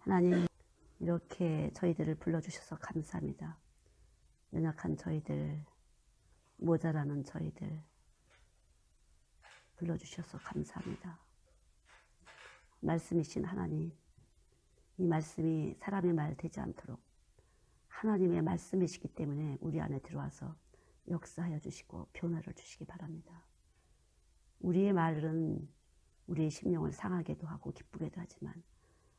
하나님, 이렇게 저희들을 불러주셔서 감사합니다. 연약한 저희들, 모자라는 저희들 불러주셔서 감사합니다. 말씀이신 하나님, 이 말씀이 사람의 말 되지 않도록 하나님의 말씀이시기 때문에 우리 안에 들어와서 역사하여 주시고 변화를 주시기 바랍니다. 우리의 말은 우리의 심령을 상하게도 하고 기쁘게도 하지만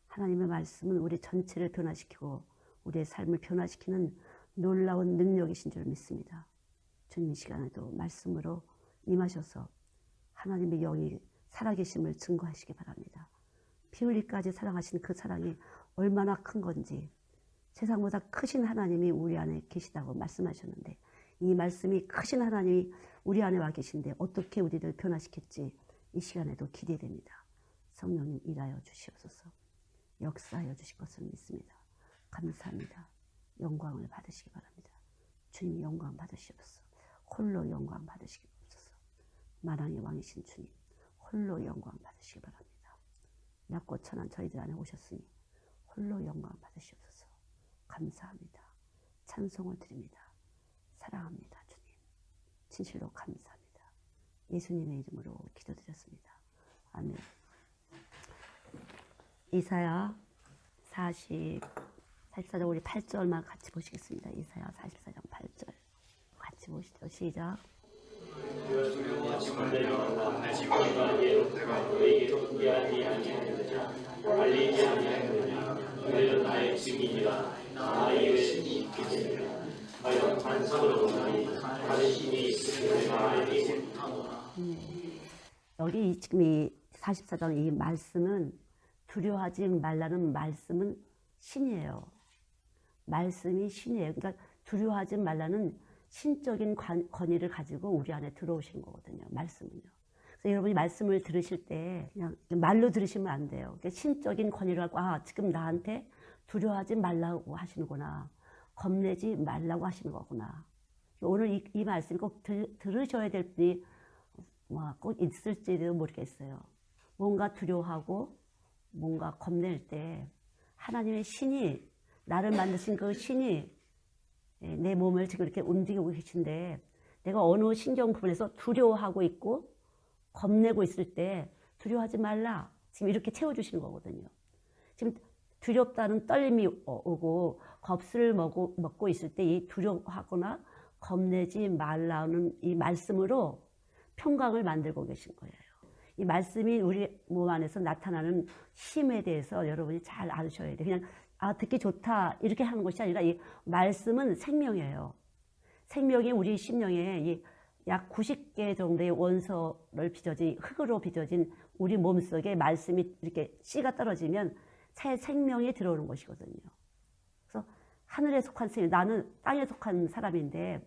하나님의 말씀은 우리 전체를 변화시키고 우리의 삶을 변화시키는 놀라운 능력이신 줄 믿습니다. 주님, 이 시간에도 말씀으로 임하셔서 하나님의 영이 살아계심을 증거하시기 바랍니다. 피 흘리까지 사랑하신 그 사랑이 얼마나 큰 건지, 세상보다 크신 하나님이 우리 안에 계시다고 말씀하셨는데 이 말씀이 크신 하나님이 우리 안에 와 계신데 어떻게 우리를 변화시킬지 이 시간에도 기대됩니다. 성령님 일하여 주시옵소서. 역사하여 주실 것을 믿습니다. 감사합니다. 영광을 받으시기 바랍니다. 주님 영광 받으시옵소서. 홀로 영광 받으시기 없소서. 만왕의 왕이신 주님 홀로 영광 받으시기 바랍니다. 낮고 천한 저희들 안에 오셨으니 홀로 영광 받으시옵소서. 감사합니다. 찬송을 드립니다. 사랑합니다. 주님 진실로 감사합니다. 예수님의 이름으로 기도드렸습니다. 아멘. 이사야 44장 우리 8절만 같이 보시겠습니다. 이사야 44장 8절 같이 보시죠. 시작. 나의 증인이라 나의 신이 빛이니라. 과연 반석으로 보나니 다른 신이 있으면 내가 알지 못하노라. 여기 지금 이 44장 이 말씀은 두려워하지 말라는 말씀은 신이에요. 말씀이 신이에요. 그러니까 두려워하지 말라는 신적인 권위를 가지고 우리 안에 들어오신 거거든요. 말씀은요. 그래서 여러분이 말씀을 들으실 때 그냥 말로 들으시면 안 돼요. 그러니까 신적인 권위를 갖고 지금 나한테 두려워하지 말라고 하시는구나. 겁내지 말라고 하시는 거구나. 오늘 이 말씀이 꼭 들으셔야 될 분이 꼭 있을지도 모르겠어요. 뭔가 두려워하고 뭔가 겁낼 때 하나님의 신이 나를 만드신 그 신이 내 몸을 지금 이렇게 움직이고 계신데 내가 어느 신경 부분에서 두려워하고 있고 겁내고 있을 때 두려워하지 말라. 지금 이렇게 채워주시는 거거든요. 지금 두렵다는 떨림이 오고 겁을 먹고 있을 때 이 두려워하거나 겁내지 말라는 이 말씀으로 평강을 만들고 계신 거예요. 이 말씀이 우리 몸 안에서 나타나는 힘에 대해서 여러분이 잘 아셔야 돼요. 그냥 듣기 좋다 이렇게 하는 것이 아니라 이 말씀은 생명이에요. 생명이 우리 심령에 약 90개 정도의 원소를 빚어진 흙으로 빚어진 우리 몸속에 말씀이 이렇게 씨가 떨어지면 새 생명이 들어오는 것이거든요. 그래서 하늘에 속한 생명, 나는 땅에 속한 사람인데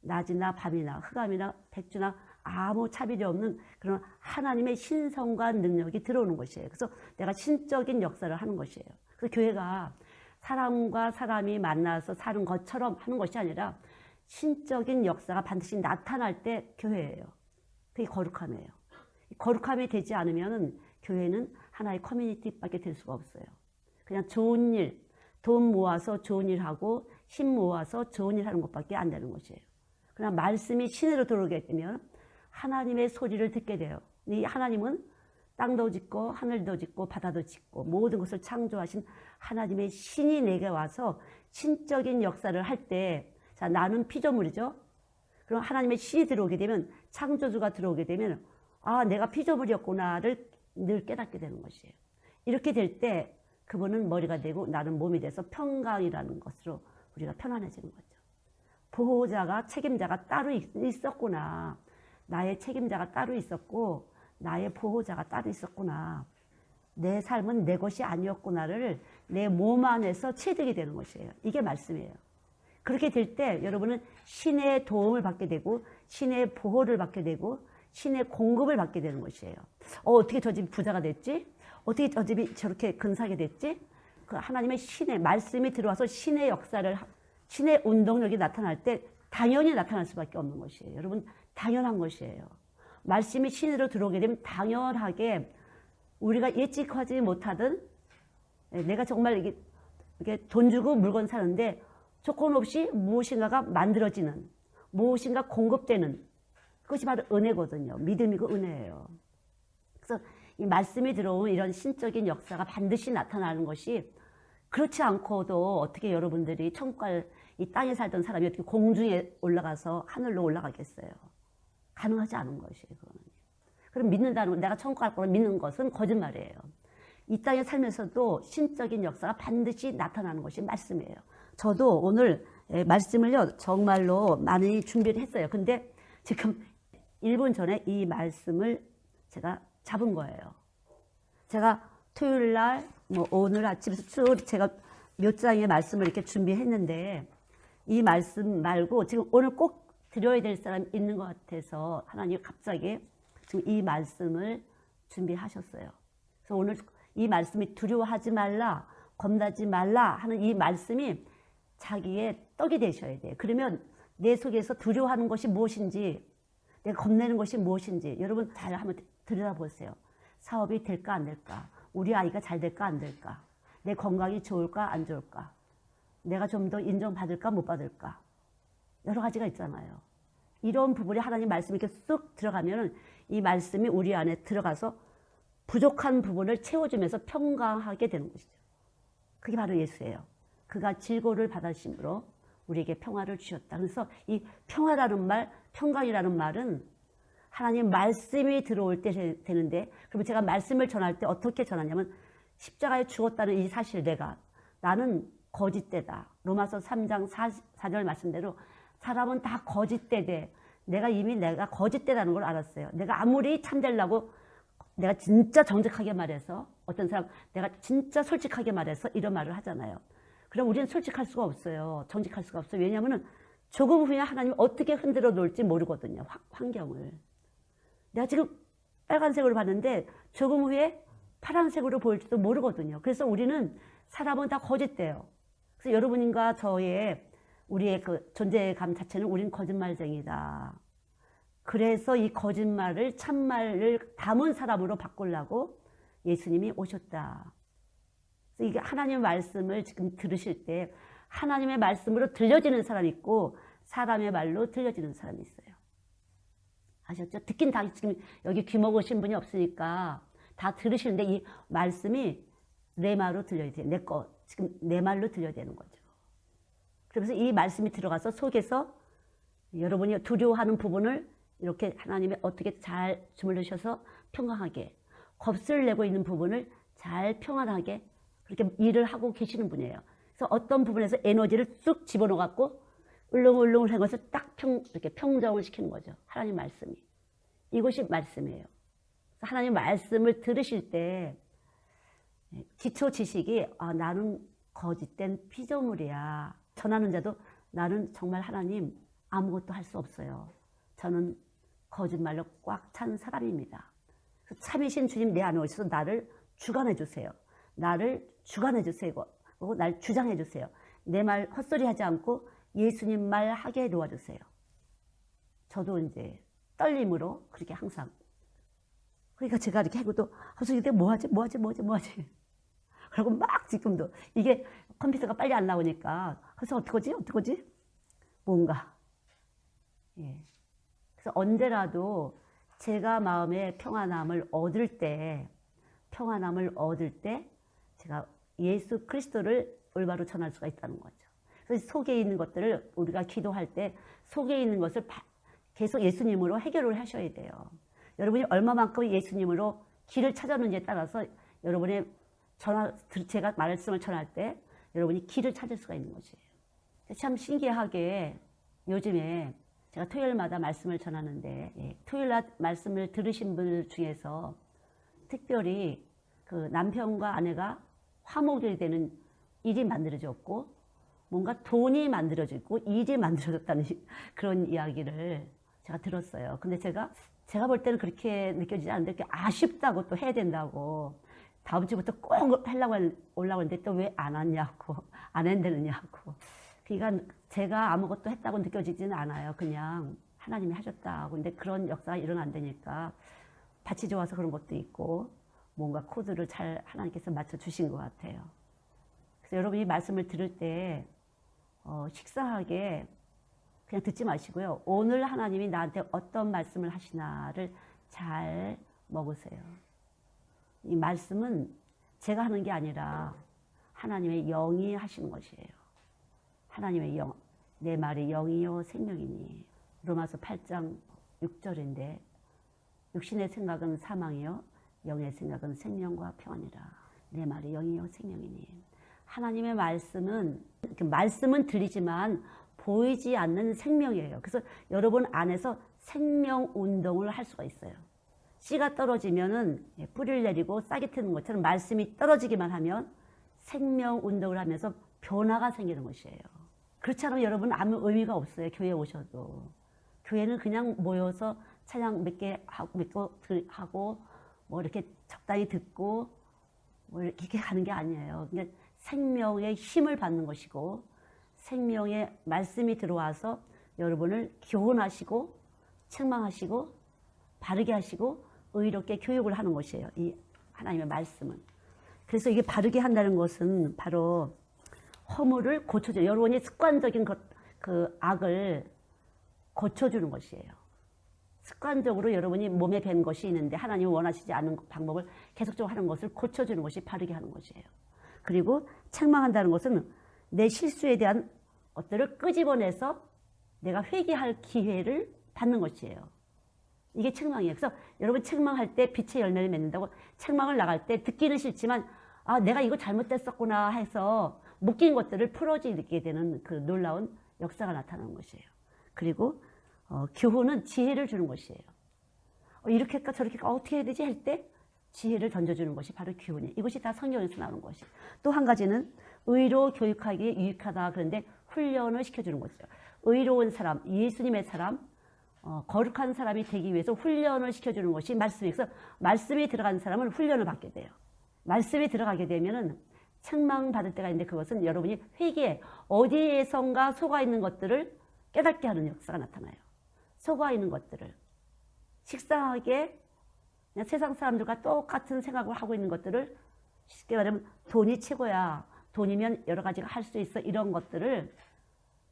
낮이나 밤이나 흑암이나 백주나 아무 차별이 없는 그런 하나님의 신성과 능력이 들어오는 것이에요. 그래서 내가 신적인 역사를 하는 것이에요. 그래서 교회가 사람과 사람이 만나서 사는 것처럼 하는 것이 아니라 신적인 역사가 반드시 나타날 때 교회예요. 그게 거룩함이에요. 거룩함이 되지 않으면 교회는 하나의 커뮤니티밖에 될 수가 없어요. 그냥 좋은 일, 돈 모아서 좋은 일 하고 힘 모아서 좋은 일 하는 것밖에 안 되는 것이에요. 그러나 말씀이 신으로 들어오게 되면 하나님의 소리를 듣게 돼요. 이 하나님은 땅도 짓고 하늘도 짓고 바다도 짓고 모든 것을 창조하신 하나님의 신이 내게 와서 신적인 역사를 할 때, 자, 나는 피조물이죠. 그럼 하나님의 신이 들어오게 되면, 창조주가 들어오게 되면 내가 피조물이었구나를 늘 깨닫게 되는 것이에요. 이렇게 될 때 그분은 머리가 되고 나는 몸이 돼서 평강이라는 것으로 우리가 편안해지는 거죠. 보호자가, 책임자가 따로 있었구나. 나의 책임자가 따로 있었고 나의 보호자가 따로 있었구나. 내 삶은 내 것이 아니었구나를 내 몸 안에서 체득이 되는 것이에요. 이게 말씀이에요. 그렇게 될 때 여러분은 신의 도움을 받게 되고 신의 보호를 받게 되고 신의 공급을 받게 되는 것이에요. 어떻게 저 집이 부자가 됐지? 어떻게 저 집이 저렇게 근사하게 됐지? 그 하나님의 신의 말씀이 들어와서 신의 역사를, 신의 운동력이 나타날 때 당연히 나타날 수밖에 없는 것이에요. 여러분, 당연한 것이에요. 말씀이 신으로 들어오게 되면 당연하게 우리가 예측하지 못하던 내가 정말 이게 돈 주고 물건 사는데 조건 없이 무엇인가가 만들어지는, 무엇인가 공급되는, 그것이 바로 은혜거든요. 믿음이고 은혜예요. 그래서 이 말씀이 들어온 이런 신적인 역사가 반드시 나타나는 것이, 그렇지 않고도 어떻게 여러분들이 천국갈 이 땅에 살던 사람이 어떻게 공중에 올라가서 하늘로 올라가겠어요? 가능하지 않은 것이에요. 그거는. 그럼 믿는다는 건, 내가 천국 갈 거를 믿는 것은 거짓말이에요. 이 땅에 살면서도 신적인 역사가 반드시 나타나는 것이 말씀이에요. 저도 오늘 말씀을요 정말로 많이 준비를 했어요. 근데 지금 1분 전에 이 말씀을 제가 잡은 거예요. 제가 토요일 날, 오늘 아침에서 쭉 제가 몇 장의 말씀을 이렇게 준비했는데, 이 말씀 말고 지금 오늘 꼭 드려야 될 사람이 있는 것 같아서 하나님이 갑자기 지금 이 말씀을 준비하셨어요. 그래서 오늘 이 말씀이 두려워하지 말라, 겁나지 말라 하는 이 말씀이 자기의 떡이 되셔야 돼요. 그러면 내 속에서 두려워하는 것이 무엇인지, 내가 겁내는 것이 무엇인지 여러분 잘 한번 들여다보세요. 사업이 될까 안 될까? 우리 아이가 잘 될까 안 될까? 내 건강이 좋을까 안 좋을까? 내가 좀 더 인정받을까 못 받을까? 여러 가지가 있잖아요. 이런 부분에 하나님 말씀이 이렇게 쑥 들어가면은 이 말씀이 우리 안에 들어가서 부족한 부분을 채워주면서 평강하게 되는 것이죠. 그게 바로 예수예요. 그가 질고를 받으심으로 우리에게 평화를 주셨다. 그래서 이 평화라는 말, 평강이라는 말은 하나님 말씀이 들어올 때 되는데, 그러면 제가 말씀을 전할 때 어떻게 전하냐면, 십자가에 죽었다는 이 사실, 나는 거짓되다. 로마서 3장 4절 말씀대로 사람은 다 거짓되대. 내가 거짓되다는 걸 알았어요. 내가 아무리 참되려고 내가 진짜 정직하게 말해서, 어떤 사람 내가 진짜 솔직하게 말해서 이런 말을 하잖아요. 그럼 우리는 솔직할 수가 없어요. 정직할 수가 없어요. 왜냐하면 조금 후에 하나님이 어떻게 흔들어 놓을지 모르거든요. 환경을. 내가 지금 빨간색으로 봤는데 조금 후에 파란색으로 보일지도 모르거든요. 그래서 우리는, 사람은 다 거짓돼요. 그래서 여러분과 우리의 그 존재감 자체는 우린 거짓말쟁이다. 그래서 이 거짓말을 참말을 담은 사람으로 바꾸려고 예수님이 오셨다. 그래서 이게 하나님의 말씀을 지금 들으실 때 하나님의 말씀으로 들려지는 사람이 있고 사람의 말로 들려지는 사람이 있어요. 아셨죠? 듣긴 다 지금 여기 귀 먹으신 분이 없으니까 다 들으시는데, 이 말씀이 내 말로 들려야 돼요. 지금 내 말로 들려야 되는 거죠. 그래서 이 말씀이 들어가서 속에서 여러분이 두려워하는 부분을 이렇게 하나님이 어떻게 잘 주물르셔서 평강하게, 겁을 내고 있는 부분을 잘 평안하게 그렇게 일을 하고 계시는 분이에요. 그래서 어떤 부분에서 에너지를 쑥 집어넣어갖고 울렁울렁 한 것을 딱 이렇게 평정을 시키는 거죠. 하나님 말씀이. 이것이 말씀이에요. 하나님 말씀을 들으실 때 기초 지식이, 나는 거짓된 피조물이야. 전하는 자도 나는 정말 하나님 아무것도 할 수 없어요. 저는 거짓말로 꽉 찬 사람입니다. 참이신 주님 내 안에 오셔서 나를 주관해 주세요. 나를 주관해 주세요. 그리고 날 주장해 주세요. 내 말 헛소리 하지 않고 예수님 말 하게 도와주세요. 저도 이제 떨림으로 그렇게 항상. 그러니까 제가 이렇게 하고도, 근데 뭐하지? 그리고 막 지금도 이게 컴퓨터가 빨리 안 나오니까, 그래서 어떡하지? 뭔가. 예. 그래서 언제라도 제가 마음에 평안함을 얻을 때 제가 예수 그리스도를 올바로 전할 수가 있다는 거죠. 그래서 속에 있는 것들을 우리가 기도할 때 속에 있는 것을 계속 예수님으로 해결을 하셔야 돼요. 여러분이 얼마만큼 예수님으로 길을 찾았는지에 따라서 여러분의 제가 말씀을 전할 때 여러분이 길을 찾을 수가 있는 것이에요. 참 신기하게 요즘에 제가 토요일마다 말씀을 전하는데, 토요일 날 말씀을 들으신 분들 중에서 특별히 그 남편과 아내가 화목이 되는 일이 만들어졌고, 뭔가 돈이 만들어지고 일이 만들어졌다는 그런 이야기를 제가 들었어요. 근데 제가 볼 때는 그렇게 느껴지지 않는데, 이렇게 아쉽다고, 또 해야 된다고, 다음 주부터 꼭 하려고 올라고 했는데 또 왜 안 왔냐고, 안 한다느냐고. 그러니까 제가 아무것도 했다고 느껴지지는 않아요. 그냥 하나님이 하셨다고. 근데 그런 역사가 일어난다니까 밭이 좋아서 그런 것도 있고, 뭔가 코드를 잘 하나님께서 맞춰주신 것 같아요. 그래서 여러분이 말씀을 들을 때 식상하게 그냥 듣지 마시고요. 오늘 하나님이 나한테 어떤 말씀을 하시나를 잘 먹으세요. 이 말씀은 제가 하는 게 아니라 하나님의 영이 하시는 것이에요. 하나님의 영, 내 말이 영이요 생명이니. 로마서 8장 6절인데 육신의 생각은 사망이요 영의 생각은 생명과 평안이라. 내 말이 영이요 생명이니. 하나님의 말씀은 들리지만 보이지 않는 생명이에요. 그래서 여러분 안에서 생명 운동을 할 수가 있어요. 씨가 떨어지면은 뿌리를 내리고 싹이 트는 것처럼 말씀이 떨어지기만 하면 생명 운동을 하면서 변화가 생기는 것이에요. 그렇지 않으면 여러분 아무 의미가 없어요. 교회에 오셔도. 교회는 그냥 모여서 찬양 몇 개 하고 뭐 이렇게 적당히 듣고 뭐 이렇게 가는 게 아니에요. 그러니까 생명의 힘을 받는 것이고 생명의 말씀이 들어와서 여러분을 교훈하시고 책망하시고 바르게 하시고 의롭게 교육을 하는 것이에요. 이 하나님의 말씀은. 그래서 이게 바르게 한다는 것은 바로 허물을 고쳐줘요. 여러분이 습관적인 그 악을 고쳐주는 것이에요. 습관적으로 여러분이 몸에 밴 것이 있는데 하나님이 원하시지 않는 방법을 계속적으로 하는 것을 고쳐주는 것이 바르게 하는 것이에요. 그리고 책망한다는 것은 내 실수에 대한 것들을 끄집어내서 내가 회개할 기회를 받는 것이에요. 이게 책망이에요. 그래서 여러분 책망할 때 빛의 열매를 맺는다고 책망을 나갈 때 듣기는 싫지만 아 내가 이거 잘못됐었구나 해서 묶인 것들을 풀어지게 되는 그 놀라운 역사가 나타나는 것이에요. 그리고 교훈은 지혜를 주는 것이에요. 이렇게 할까 저렇게 할까 어떻게 해야 되지 할 때 지혜를 던져주는 것이 바로 교훈이에요. 이것이 다 성경에서 나오는 것이에요. 또 한 가지는 의로 교육하기에 유익하다. 그런데 훈련을 시켜주는 것이죠. 의로운 사람, 예수님의 사람, 거룩한 사람이 되기 위해서 훈련을 시켜주는 것이 말씀이에요. 그래서 말씀이 들어간 사람은 훈련을 받게 돼요. 말씀이 들어가게 되면은 책망받을 때가 있는데 그것은 여러분이 회개에 어디에선가 속아 있는 것들을 깨닫게 하는 역사가 나타나요. 속아 있는 것들을 식상하게 그냥 세상 사람들과 똑같은 생각을 하고 있는 것들을 쉽게 말하면 돈이 최고야. 돈이면 여러 가지가 할 수 있어. 이런 것들을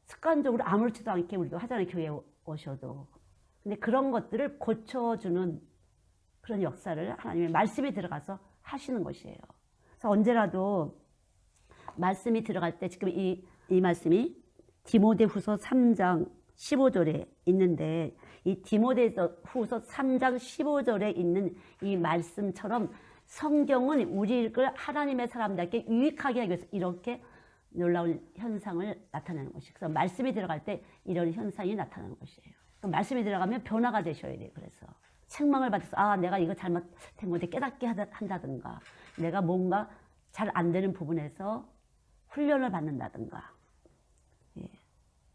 습관적으로 아무렇지도 않게 우리도 하잖아요. 교회에 오셔도. 근데 그런 것들을 고쳐주는 그런 역사를 하나님의 말씀이 들어가서 하시는 것이에요. 그래서 언제라도 말씀이 들어갈 때 지금 이 말씀이 디모데후서 3장 15절에 있는데 이 디모데후서 3장 15절에 있는 이 말씀처럼 성경은 우리를 하나님의 사람들에게 유익하게 하기 위해서 이렇게 놀라운 현상을 나타내는 것이에요. 그래서 말씀이 들어갈 때 이런 현상이 나타나는 것이에요. 말씀이 들어가면 변화가 되셔야 돼요. 그래서 책망을 받아서 아 내가 이거 잘못된 건데 깨닫게 한다든가 내가 뭔가 잘 안 되는 부분에서 훈련을 받는다든가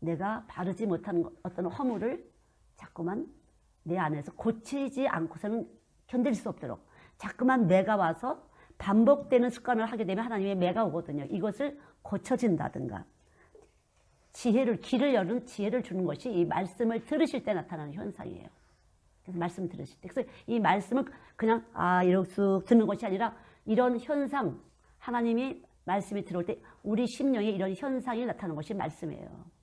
내가 바르지 못한 어떤 허물을 자꾸만 내 안에서 고치지 않고서는 견딜 수 없도록 자꾸만 매가 와서 반복되는 습관을 하게 되면 하나님의 매가 오거든요. 이것을 고쳐진다든가 길을 여는 지혜를 주는 것이 이 말씀을 들으실 때 나타나는 현상이에요. 그래서 말씀 들으실 때. 그래서 이 말씀을 그냥 이렇게 쑥 듣는 것이 아니라 이런 현상, 하나님이 말씀이 들어올 때 우리 심령에 이런 현상이 나타나는 것이 말씀이에요.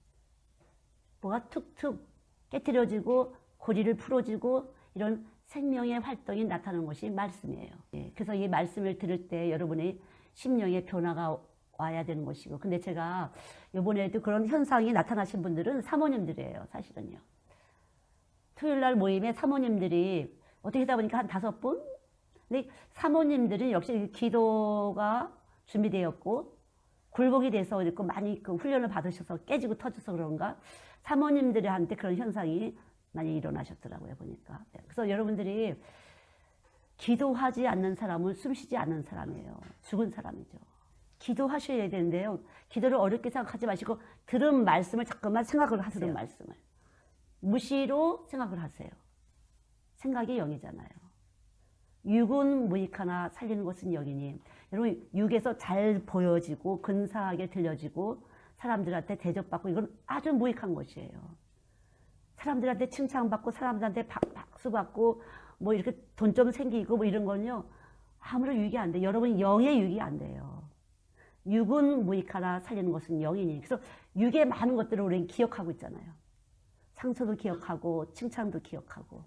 뭐가 툭툭 깨트려지고 고리를 풀어지고 이런 생명의 활동이 나타나는 것이 말씀이에요. 그래서 이 말씀을 들을 때 여러분의 심령의 변화가 와야 되는 것이고 근데 제가 이번에도 그런 현상이 나타나신 분들은 사모님들이에요. 사실은요. 토요일날 모임에 사모님들이 어떻게 하다 보니까 한 5분? 근데 사모님들은 역시 기도가 준비되었고 굴복이 돼서 이렇게 많이 그 훈련을 받으셔서 깨지고 터져서 그런가 사모님들한테 그런 현상이 많이 일어나셨더라고요. 보니까. 그래서 여러분들이 기도하지 않는 사람은 숨쉬지 않는 사람이에요. 죽은 사람이죠. 기도하셔야 되는데요. 기도를 어렵게 생각하지 마시고 들은 말씀을 자꾸만 생각을 하세요. 들은 말씀을. 무시로 생각을 하세요. 생각이 영이잖아요. 육은 무익하나 살리는 것은 영이니. 여러분 육에서 잘 보여지고 근사하게 들려지고 사람들한테 대접받고 이건 아주 무익한 것이에요. 사람들한테 칭찬받고 사람들한테 박수받고 뭐 이렇게 돈 좀 생기고 뭐 이런 건요. 아무런 유익이 안 돼요. 여러분 영의 유익이 안 돼요. 육은 무익하나 살리는 것은 영이니. 그래서 육의 많은 것들을 우리는 기억하고 있잖아요. 상처도 기억하고 칭찬도 기억하고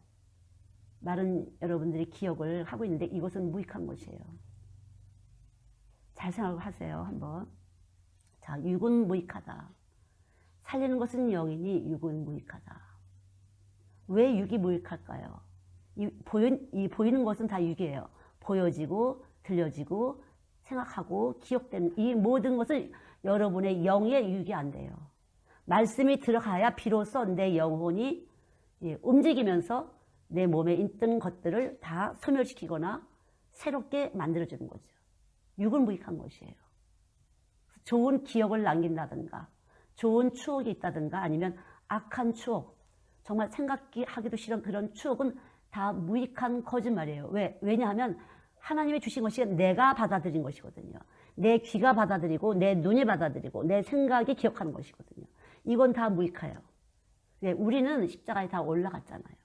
많은 여러분들이 기억을 하고 있는데 이것은 무익한 것이에요. 잘 생각하세요. 한번. 자, 육은 무익하다. 살리는 것은 영이니 육은 무익하다. 왜 육이 무익할까요? 이 보이는 것은 다 육이에요. 보여지고 들려지고 생각하고 기억되는 이 모든 것을 여러분의 영의 육이 안 돼요. 말씀이 들어가야 비로소 내 영혼이 움직이면서 내 몸에 있던 것들을 다 소멸시키거나 새롭게 만들어주는 거죠. 육은 무익한 것이에요. 좋은 기억을 남긴다든가 좋은 추억이 있다든가 아니면 악한 추억, 정말 생각하기도 싫은 그런 추억은 다 무익한 거짓말이에요. 왜냐하면 하나님이 주신 것이 내가 받아들인 것이거든요. 내 귀가 받아들이고 내 눈이 받아들이고 내 생각이 기억하는 것이거든요. 이건 다 무익해요. 우리는 십자가에 다 올라갔잖아요.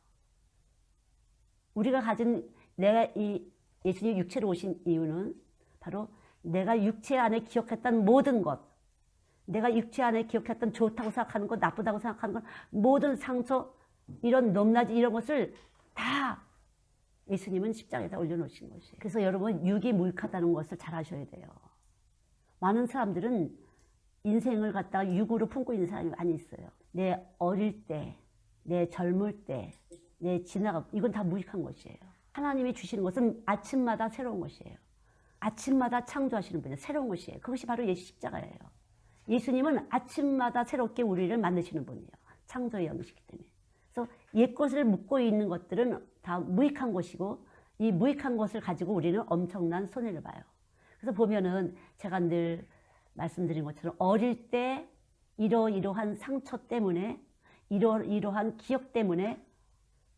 우리가 가진 내가 이 예수님 육체로 오신 이유는 바로 내가 육체 안에 기억했던 모든 것, 내가 육체 안에 기억했던 좋다고 생각하는 것, 나쁘다고 생각하는 것, 모든 상처, 이런 높낮이 이런 것을 다 예수님은 십자가에다 올려놓으신 것이에요. 그래서 여러분 육이 무익하다는 것을 잘 아셔야 돼요. 많은 사람들은 인생을 갖다가 육으로 품고 있는 사람이 많이 있어요. 내 어릴 때, 내 젊을 때, 내 지나가 이건 다 무익한 것이에요. 하나님이 주시는 것은 아침마다 새로운 것이에요. 아침마다 창조하시는 분이에요. 새로운 것이에요. 그것이 바로 예수 십자가예요. 예수님은 아침마다 새롭게 우리를 만드시는 분이에요. 창조의 영이시기 때문에. 그래서 옛 것을 묻고 있는 것들은 다 무익한 것이고 이 무익한 것을 가지고 우리는 엄청난 손해를 봐요. 그래서 보면은 제가 늘 말씀드린 것처럼 어릴 때 이러이러한 상처 때문에 이러이러한 기억 때문에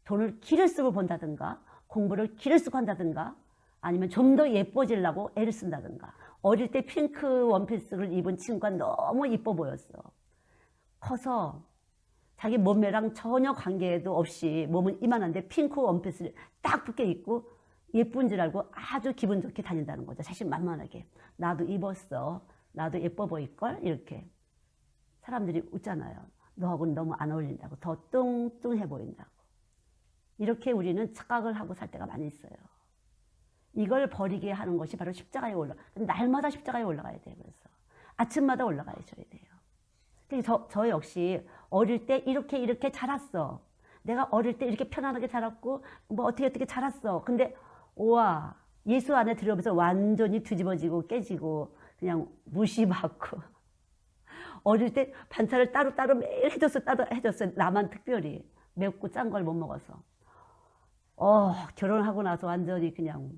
돈을 기를 쓰고 본다든가 공부를 기를 쓰고 한다든가 아니면 좀 더 예뻐지려고 애를 쓴다든가 어릴 때 핑크 원피스를 입은 친구가 너무 이뻐 보였어. 커서 자기 몸매랑 전혀 관계도 없이 몸은 이만한데 핑크 원피스를 딱 붙게 입고 예쁜 줄 알고 아주 기분 좋게 다닌다는 거죠. 자신만만하게. 나도 입었어. 나도 예뻐 보일걸? 이렇게. 사람들이 웃잖아요. 너하고는 너무 안 어울린다고. 더 뚱뚱해 보인다고. 이렇게 우리는 착각을 하고 살 때가 많이 있어요. 이걸 버리게 하는 것이 바로 십자가에 날마다 십자가에 올라가야 돼요. 그래서 아침마다 올라가셔야 돼요. 저 역시 어릴 때 이렇게 자랐어. 내가 어릴 때 이렇게 편안하게 자랐고 뭐 어떻게 자랐어. 근데 우와 예수 안에 들어오면서 완전히 뒤집어지고 깨지고 그냥 무시받고 어릴 때 반찬을 따로 매일 해줬어요. 나만 특별히 맵고 짠 걸 못 먹어서 결혼하고 나서 완전히 그냥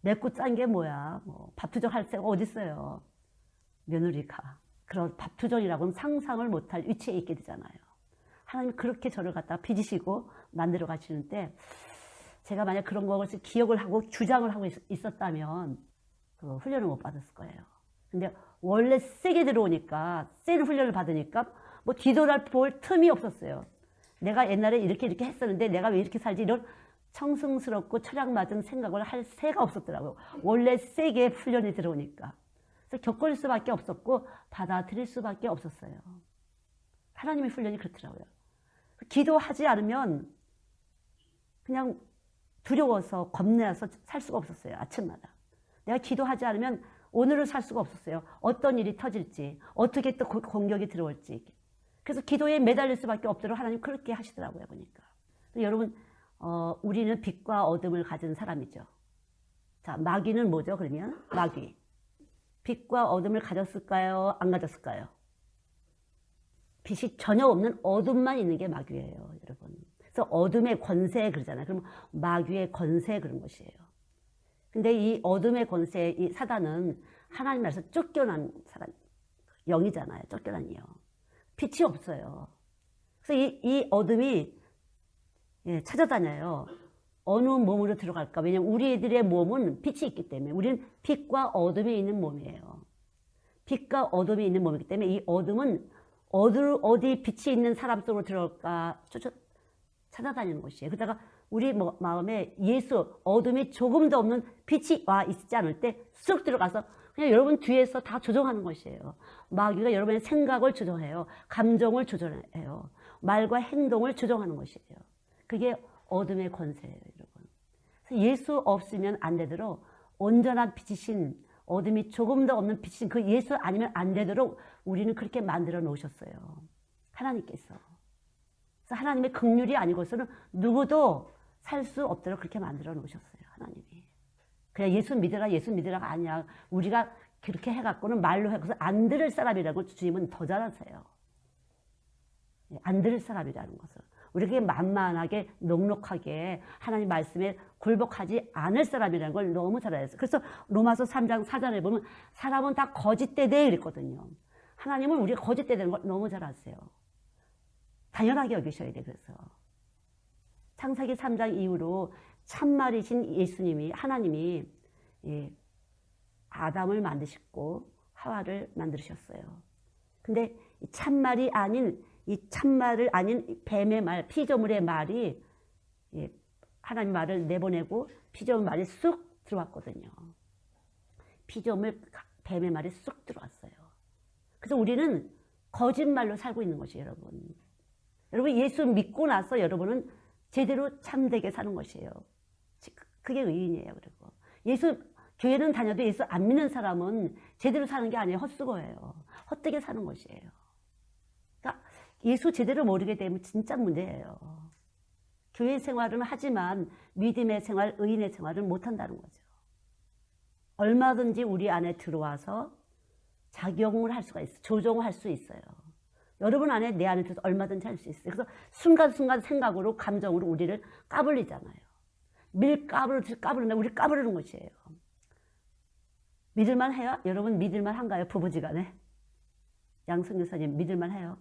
맵고 짠 게 뭐야. 뭐 밥투정 할 새가 어딨어요. 며느리가. 그런 밥투정이라고는 상상을 못할 위치에 있게 되잖아요. 하나님 그렇게 저를 갖다가 빚으시고 만들어 가시는데 제가 만약 그런 것을 기억을 하고 주장을 하고 있었다면 그 훈련을 못 받았을 거예요. 근데 원래 세게 들어오니까 센 훈련을 받으니까 뭐 뒤돌아볼 틈이 없었어요. 내가 옛날에 이렇게 했었는데 내가 왜 이렇게 살지 이런 청승스럽고 철학맞은 생각을 할 새가 없었더라고요. 원래 세게 훈련이 들어오니까. 그래서 겪을 수밖에 없었고 받아들일 수밖에 없었어요. 하나님의 훈련이 그렇더라고요. 기도하지 않으면 그냥 두려워서 겁내서 살 수가 없었어요. 아침마다. 내가 기도하지 않으면 오늘을 살 수가 없었어요. 어떤 일이 터질지 어떻게 또 공격이 들어올지. 그래서 기도에 매달릴 수밖에 없도록 하나님 그렇게 하시더라고요. 보니까. 여러분 우리는 빛과 어둠을 가진 사람이죠. 자, 마귀는 뭐죠? 그러면 마귀. 빛과 어둠을 가졌을까요? 안 가졌을까요? 빛이 전혀 없는 어둠만 있는 게 마귀예요, 여러분. 그래서 어둠의 권세 그러잖아요. 그럼 마귀의 권세 그런 것이에요. 근데 이 어둠의 권세, 이 사단은 하나님 나라에서 쫓겨난 사람, 영이잖아요. 쫓겨난 영. 빛이 없어요. 그래서 이 어둠이 찾아다녀요. 어느 몸으로 들어갈까? 왜냐면 우리들의 몸은 빛이 있기 때문에 우리는 빛과 어둠이 있는 몸이에요. 빛과 어둠이 있는 몸이기 때문에 이 어둠은 어디 빛이 있는 사람 속으로 들어갈까 찾아다니는 것이에요. 그러다가 우리 마음에 예수, 어둠이 조금도 없는 빛이 와 있지 않을 때 쑥 들어가서 그냥 여러분 뒤에서 다 조종하는 것이에요. 마귀가 여러분의 생각을 조종해요. 감정을 조종해요. 말과 행동을 조종하는 것이에요. 그게 어둠의 권세예요, 여러분. 그래서 예수 없으면 안 되도록 온전한 빛이신, 어둠이 조금 더 없는 빛이신 그 예수 아니면 안 되도록 우리는 그렇게 만들어 놓으셨어요. 하나님께서. 그래서 하나님의 긍휼이 아니고서는 누구도 살 수 없도록 그렇게 만들어 놓으셨어요, 하나님이. 그냥 예수 믿으라가 아니야. 우리가 그렇게 해갖고는 말로 해서 안 들을 사람이라고 주님은 더 잘하세요. 안 들을 사람이라는 것을. 우리 그게 만만하게 넉넉하게 하나님 말씀에 굴복하지 않을 사람이라는 걸 너무 잘 알았어요. 그래서 로마서 3장 4절에 보면 사람은 다 거짓되되 그랬거든요. 하나님은 우리가 거짓되는 걸 너무 잘 아세요. 당연하게 여기셔야 돼. 그래서 창세기 3장 이후로 참말이신 예수님이, 하나님이 아담을 만드셨고 하와를 만드셨어요. 근데 참말이 아닌, 이 참말을 아닌 뱀의 말, 피조물의 말이 하나님 말을 내보내고 피조물 말이 쑥 들어왔거든요. 피조물 뱀의 말이 쑥 들어왔어요. 그래서 우리는 거짓말로 살고 있는 것이에요, 여러분. 여러분 예수 믿고 나서 여러분은 제대로 참되게 사는 것이에요. 그게 의인이에요. 그리고 예수 교회는 다녀도 예수 안 믿는 사람은 제대로 사는 게 아니에요. 헛수고예요. 헛되게 사는 것이에요. 그러니까 예수 제대로 모르게 되면 진짜 문제예요. 교회 생활은 하지만 믿음의 생활, 의인의 생활은 못한다는 거죠. 얼마든지 우리 안에 들어와서 작용을 할 수가 있어요. 조종을 할 수 있어요. 여러분 안에, 내 안에 들어서 얼마든지 할 수 있어요. 그래서 순간순간 생각으로, 감정으로 우리를 까불리잖아요. 까부른다. 우리 까부르는 것이에요. 믿을만 해요? 여러분 믿을만 한가요? 부부지간에? 양승 교사님 믿을만 해요?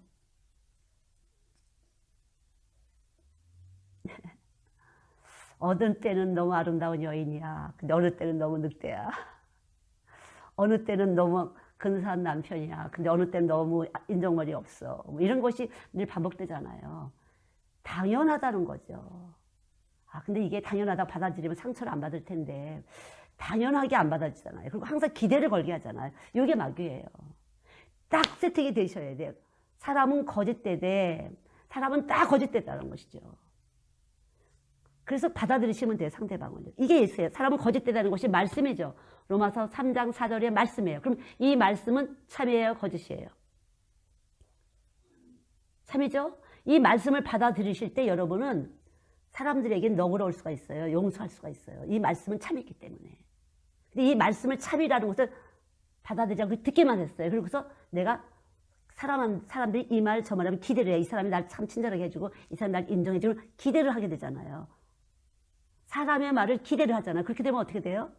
어느 때는 너무 아름다운 여인이야. 근데 어느 때는 너무 늑대야. 어느 때는 너무 근사한 남편이야. 근데 어느 때는 너무 인정머리 없어. 뭐 이런 것이 늘 반복되잖아요. 당연하다는 거죠. 근데 이게 당연하다고 받아들이면 상처를 안 받을 텐데 당연하게 안 받아지잖아요. 그리고 항상 기대를 걸게 하잖아요. 이게 마귀예요. 딱 세팅이 되셔야 돼요. 사람은 거짓되되 사람은 딱 거짓되다는 것이죠. 그래서 받아들이시면 돼요, 상대방을. 이게 예수예요. 사람은 거짓되다는 것이 말씀이죠. 로마서 3장 4절의 말씀이에요. 그럼 이 말씀은 참이에요, 거짓이에요? 참이죠? 이 말씀을 받아들이실 때 여러분은 사람들에게 너그러울 수가 있어요. 용서할 수가 있어요. 이 말씀은 참이기 때문에. 근데 이 말씀을 참이라는 것을 받아들이지 않고 듣기만 했어요. 그리고서 내가 사람들이 이 말 저 말하면 기대를 해요. 이 사람이 날 참 친절하게 해주고 이 사람이 날 인정해주고 기대를 하게 되잖아요. 사람의 말을 기대를 하잖아요. 그렇게 되면 어떻게 돼요?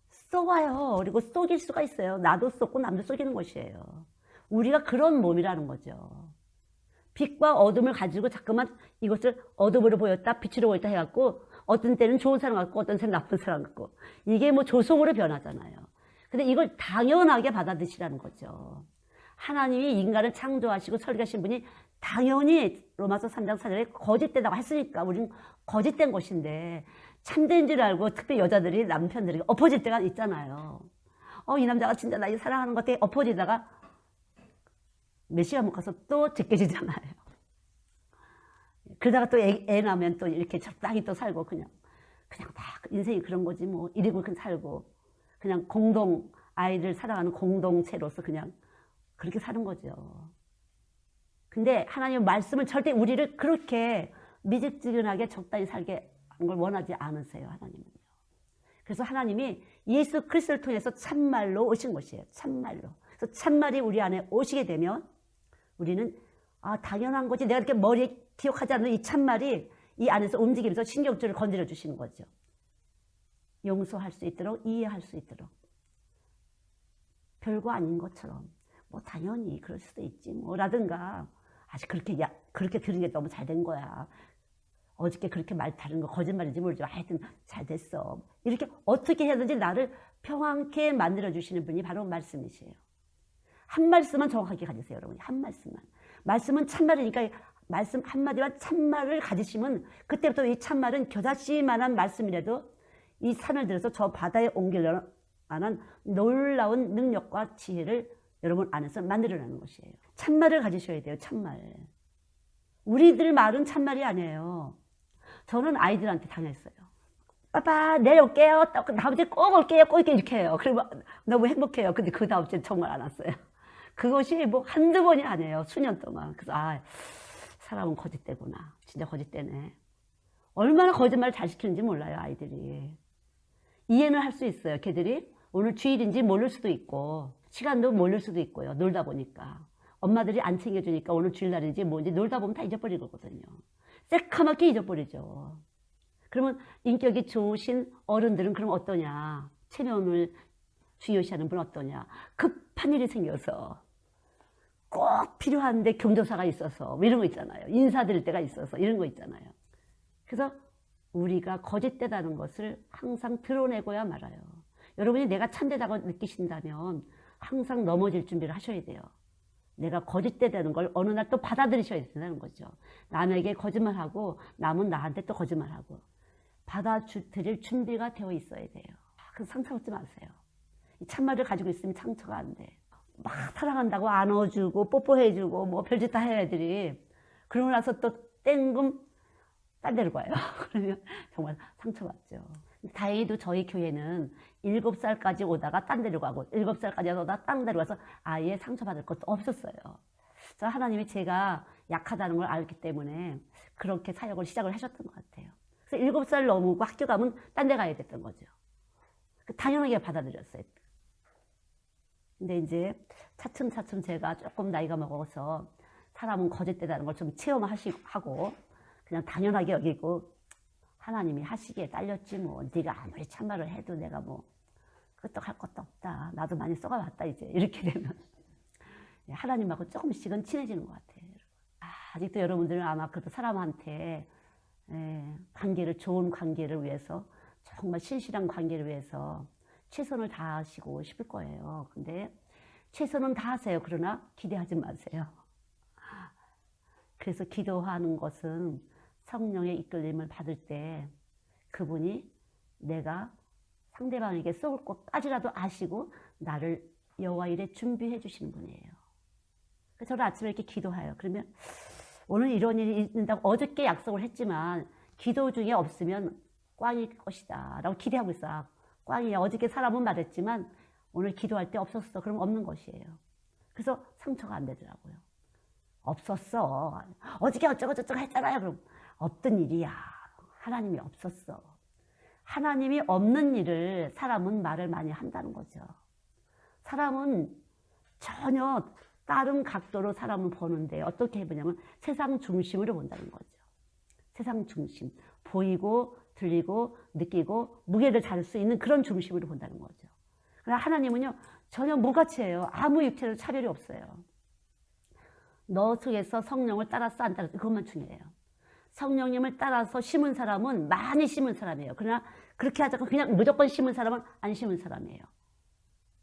쏘아요. 그리고 쏘길 수가 있어요. 나도 쏘고 남도 쏘기는 것이에요. 우리가 그런 몸이라는 거죠. 빛과 어둠을 가지고 자꾸만 이것을 어둠으로 보였다, 빛으로 보였다 해갖고 어떤 때는 좋은 사람 같고 어떤 때는 나쁜 사람 같고 이게 뭐 조성으로 변하잖아요. 근데 이걸 당연하게 받아들이시라는 거죠. 하나님이 인간을 창조하시고 설계하신 분이 당연히 로마서 3장 4절에 거짓되다고 했으니까 우리는 거짓된 것인데 참된 줄 알고 특히 여자들이 남편들에게 엎어질 때가 있잖아요. 이 남자가 진짜 나 사랑하는 것 같아 엎어지다가 몇 시간 못 가서 또 제껴지잖아요. 그러다가 또 애 낳으면 또 이렇게 적당히 또 살고 그냥 다 인생이 그런 거지 뭐 이러고 그냥 살고 그냥 아이를 사랑하는 공동체로서 그냥 그렇게 사는 거죠. 근데 하나님의 말씀은 절대 우리를 그렇게 미직지근하게 적당히 살게 하는 걸 원하지 않으세요, 하나님은요. 그래서 하나님이 예수 그리스도를 통해서 참말로 오신 것이에요. 참말로. 그래서 참말이 우리 안에 오시게 되면 우리는 당연한 거지. 내가 이렇게 머리에 기억하지 않는 이 참말이 이 안에서 움직이면서 신경줄을 건드려 주시는 거죠. 용서할 수 있도록, 이해할 수 있도록. 별거 아닌 것처럼 뭐 당연히 그럴 수도 있지 뭐라든가 아직 그렇게 들은 게 너무 잘 된 거야. 어저께 그렇게 말 다른 거 거짓말인지 모르지만 하여튼 잘 됐어. 이렇게 어떻게 해야든지 나를 평안케 만들어주시는 분이 바로 말씀이세요. 한 말씀만 정확하게 가지세요, 여러분. 한 말씀만. 말씀은 참말이니까 말씀 한마디만 참말을 가지시면 그때부터 이 참말은 겨자씨만한 말씀이라도 이 산을 들어서 저 바다에 옮기려는 만한 놀라운 능력과 지혜를 여러분 안에서 만들어내는 것이에요. 참말을 가지셔야 돼요. 참말. 우리들 말은 참말이 아니에요. 저는 아이들한테 당했어요. 아빠 내일 올게요. 다음 주에 꼭 올게요. 꼭 이렇게 해요. 그러면 너무 행복해요. 근데 그 다음 주에 정말 안 왔어요. 그것이 뭐 한두 번이 아니에요. 수년 동안. 그래서 사람은 거짓되구나. 진짜 거짓되네. 얼마나 거짓말을 잘 시키는지 몰라요. 아이들이. 이해는 할 수 있어요. 걔들이 오늘 주일인지 모를 수도 있고 시간도 모를 수도 있고요. 놀다 보니까. 엄마들이 안 챙겨주니까 오늘 주일날인지 뭔지 놀다 보면 다 잊어버리거든요. 새카맣게 잊어버리죠. 그러면 인격이 좋으신 어른들은 그럼 어떠냐. 체면을 중요시하는 분은 어떠냐. 급한 일이 생겨서 꼭 필요한데 경조사가 있어서 뭐 이런 거 있잖아요. 인사드릴 때가 있어서 이런 거 있잖아요. 그래서 우리가 거짓되다는 것을 항상 드러내고야 말아요. 여러분이 내가 참되다고 느끼신다면 항상 넘어질 준비를 하셔야 돼요. 내가 거짓되다는 걸 어느 날 또 받아들이셔야 된다는 거죠. 남에게 거짓말하고 남은 나한테 또 거짓말하고 받아들일 준비가 되어 있어야 돼요. 그래서 상처 받지 마세요. 참말을 가지고 있으면 상처가 안 돼. 막 사랑한다고 안아주고 뽀뽀해주고 뭐 별짓 다 해야 애들이. 그러고 나서 또 땡금 딴 데로 가요. 그러면 정말 상처받죠. 다행히도 저희 교회는 7살까지 오다가 딴 데로 가고 7살까지 오다가 딴 데로 가서 아예 상처받을 것도 없었어요. 저 하나님이 제가 약하다는 걸 알기 때문에 그렇게 사역을 시작을 하셨던 것 같아요. 그래서 7살 넘고 학교 가면 딴 데 가야 됐던 거죠. 당연하게 받아들였어요. 근데 이제 차츰차츰 제가 조금 나이가 먹어서 사람은 거짓되다는 걸 좀 체험하고 그냥 당연하게 여기고 하나님이 하시기에 딸렸지 뭐. 네가 아무리 참말을 해도 내가 뭐 끄떡할 것도 없다. 나도 많이 썩어봤다 이제. 이렇게 되면 하나님하고 조금씩은 친해지는 것 같아요. 아직도 여러분들은 아마 그래도 사람한테 관계를 좋은 관계를 위해서 정말 신실한 관계를 위해서 최선을 다하시고 싶을 거예요. 근데 최선은 다하세요. 그러나 기대하지 마세요. 그래서 기도하는 것은 성령의 이끌림을 받을 때 그분이 내가 상대방에게 썩을 것까지라도 아시고 나를 여호와 일에 준비해 주시는 분이에요. 그래서 저는 아침에 이렇게 기도해요. 그러면 오늘 이런 일이 있는다고 어저께 약속을 했지만 기도 중에 없으면 꽝일 것이다 라고 기대하고 있어요. 꽝이야. 어저께 사람은 말했지만 오늘 기도할 때 없었어. 그럼 없는 것이에요. 그래서 상처가 안 되더라고요. 없었어. 어저께 어쩌고저쩌고 했잖아요. 그럼 없던 일이야. 하나님이 없었어. 하나님이 없는 일을 사람은 말을 많이 한다는 거죠. 사람은 전혀 다른 각도로 사람을 보는데 어떻게 보냐면 세상 중심으로 본다는 거죠. 세상 중심. 보이고 들리고 느끼고 무게를 다룰 수 있는 그런 중심으로 본다는 거죠. 그러나 하나님은요 전혀 무가치예요. 아무 육체로 차별이 없어요. 너 속에서 성령을 따라서 안 따라서 그것만 중요해요. 성령님을 따라서 심은 사람은 많이 심은 사람이에요. 그러나 그렇게 하자고 그냥 무조건 심은 사람은 안 심은 사람이에요.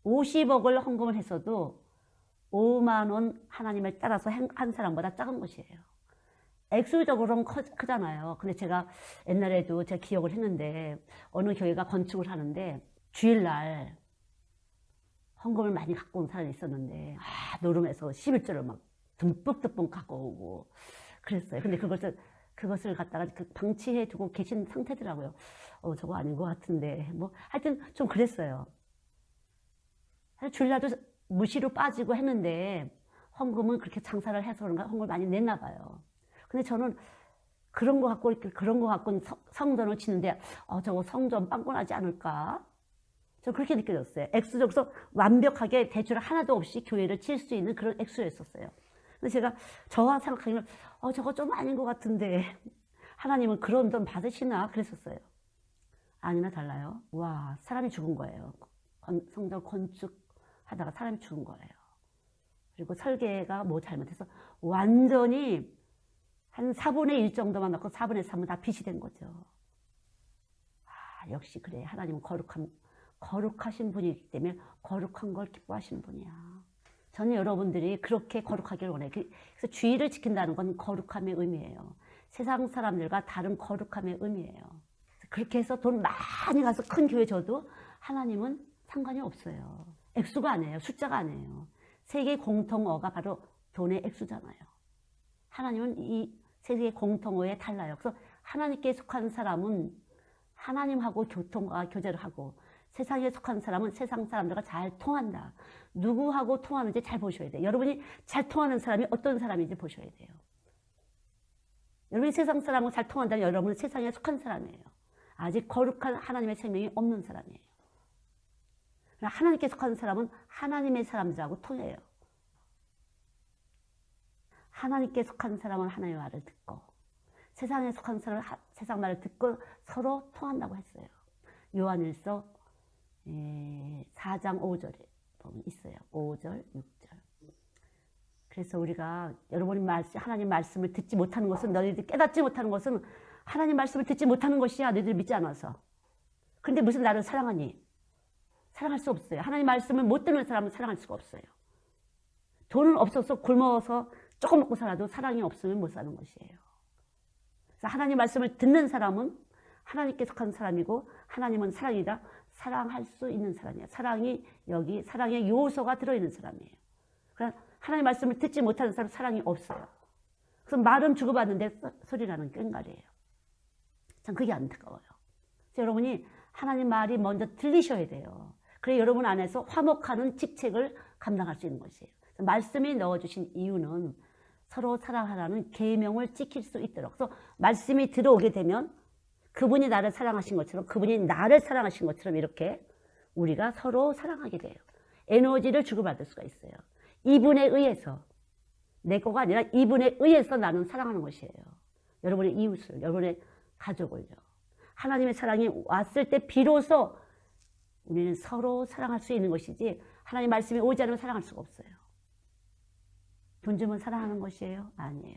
50억을 헌금을 했어도 5만 원 하나님을 따라서 한 사람보다 작은 것이에요. 액수적으로는 크잖아요. 근데 제가 옛날에도 제가 기억을 했는데 어느 교회가 건축을 하는데 주일날 헌금을 많이 갖고 온 사람이 있었는데 노름해서 11조를 막 듬뿍듬뿍 갖고 오고 그랬어요. 근데 그것을 갖다가 방치해 두고 계신 상태더라고요. 저거 아닌 것 같은데 뭐 하여튼 좀 그랬어요. 주일날도 무시로 빠지고 했는데 헌금은 그렇게 장사를 해서 그런가 헌금을 많이 냈나 봐요. 근데 저는 그런 거 갖고 성전을 치는데 저거 성전 빵꾸나지 않을까? 저 그렇게 느껴졌어요. 액수적으로 완벽하게 대출 하나도 없이 교회를 칠 수 있는 그런 액수였었어요. 근데 제가 저와 생각하기는 저거 좀 아닌 것 같은데 하나님은 그런 돈 받으시나 그랬었어요. 아니나 달라요. 와 사람이 죽은 거예요. 성전 건축하다가 사람이 죽은 거예요. 그리고 설계가 뭐 잘못해서 완전히 한 4분의 1 정도만 넣고 4분의 3은 다 빛이 된 거죠. 역시 그래. 하나님은 거룩하신 분이기 때문에 거룩한 걸 기뻐하시는 분이야. 저는 여러분들이 그렇게 거룩하기를 원해요. 그래서 주의를 지킨다는 건 거룩함의 의미예요. 세상 사람들과 다른 거룩함의 의미예요. 그렇게 해서 돈 많이 가서 큰 교회 줘도 하나님은 상관이 없어요. 액수가 아니에요. 숫자가 아니에요. 세계 공통어가 바로 돈의 액수잖아요. 하나님은 이 세계 공통어에 달라요. 그래서 하나님께 속한 사람은 하나님하고 교제를 하고, 세상에 속한 사람은 세상 사람들과 잘 통한다. 누구하고 통하는지 잘 보셔야 돼요. 여러분이 잘 통하는 사람이 어떤 사람인지 보셔야 돼요. 여러분이 세상 사람하고 잘 통한다면 여러분은 세상에 속한 사람이에요. 아직 거룩한 하나님의 생명이 없는 사람이에요. 하나님께 속한 사람은 하나님의 사람들하고 통해요. 하나님께 속한 사람은 하나님의 말을 듣고, 세상에 속한 사람은 세상 말을 듣고 서로 통한다고 했어요. 요한일서 4장 5절에 보면 있어요. 5절, 6절. 그래서 우리가 여러분이 하나님 말씀을 듣지 못하는 것은, 너희들이 깨닫지 못하는 것은 하나님 말씀을 듣지 못하는 것이야. 너희들이 믿지 않아서. 그런데 무슨 나를 사랑하니? 사랑할 수 없어요. 하나님 말씀을 못 듣는 사람은 사랑할 수가 없어요. 돈은 없어서 굶어서 조금 먹고 살아도 사랑이 없으면 못 사는 것이에요. 그래서 하나님 말씀을 듣는 사람은 하나님께 속한 사람이고, 하나님은 사랑이다. 사랑할 수 있는 사람이에요. 사랑이 여기 사랑의 요소가 들어있는 사람이에요. 그러니까 하나님 말씀을 듣지 못하는 사람은 사랑이 없어요. 그래서 말은 주고받는데 소리라는 꽹과리예요. 참 그게 안타까워요. 그래서 여러분이 하나님 말이 먼저 들리셔야 돼요. 그래 여러분 안에서 화목하는 직책을 감당할 수 있는 것이에요. 말씀이 넣어주신 이유는 서로 사랑하라는 계명을 지킬 수 있도록. 그래서 말씀이 들어오게 되면 그분이 나를 사랑하신 것처럼, 그분이 나를 사랑하신 것처럼 이렇게 우리가 서로 사랑하게 돼요. 에너지를 주고받을 수가 있어요. 이분에 의해서, 내 거가 아니라 이분에 의해서 나는 사랑하는 것이에요. 여러분의 이웃을, 여러분의 가족을요. 하나님의 사랑이 왔을 때 비로소 우리는 서로 사랑할 수 있는 것이지, 하나님 말씀이 오지 않으면 사랑할 수가 없어요. 돈 주면 사랑하는 것이에요? 아니에요.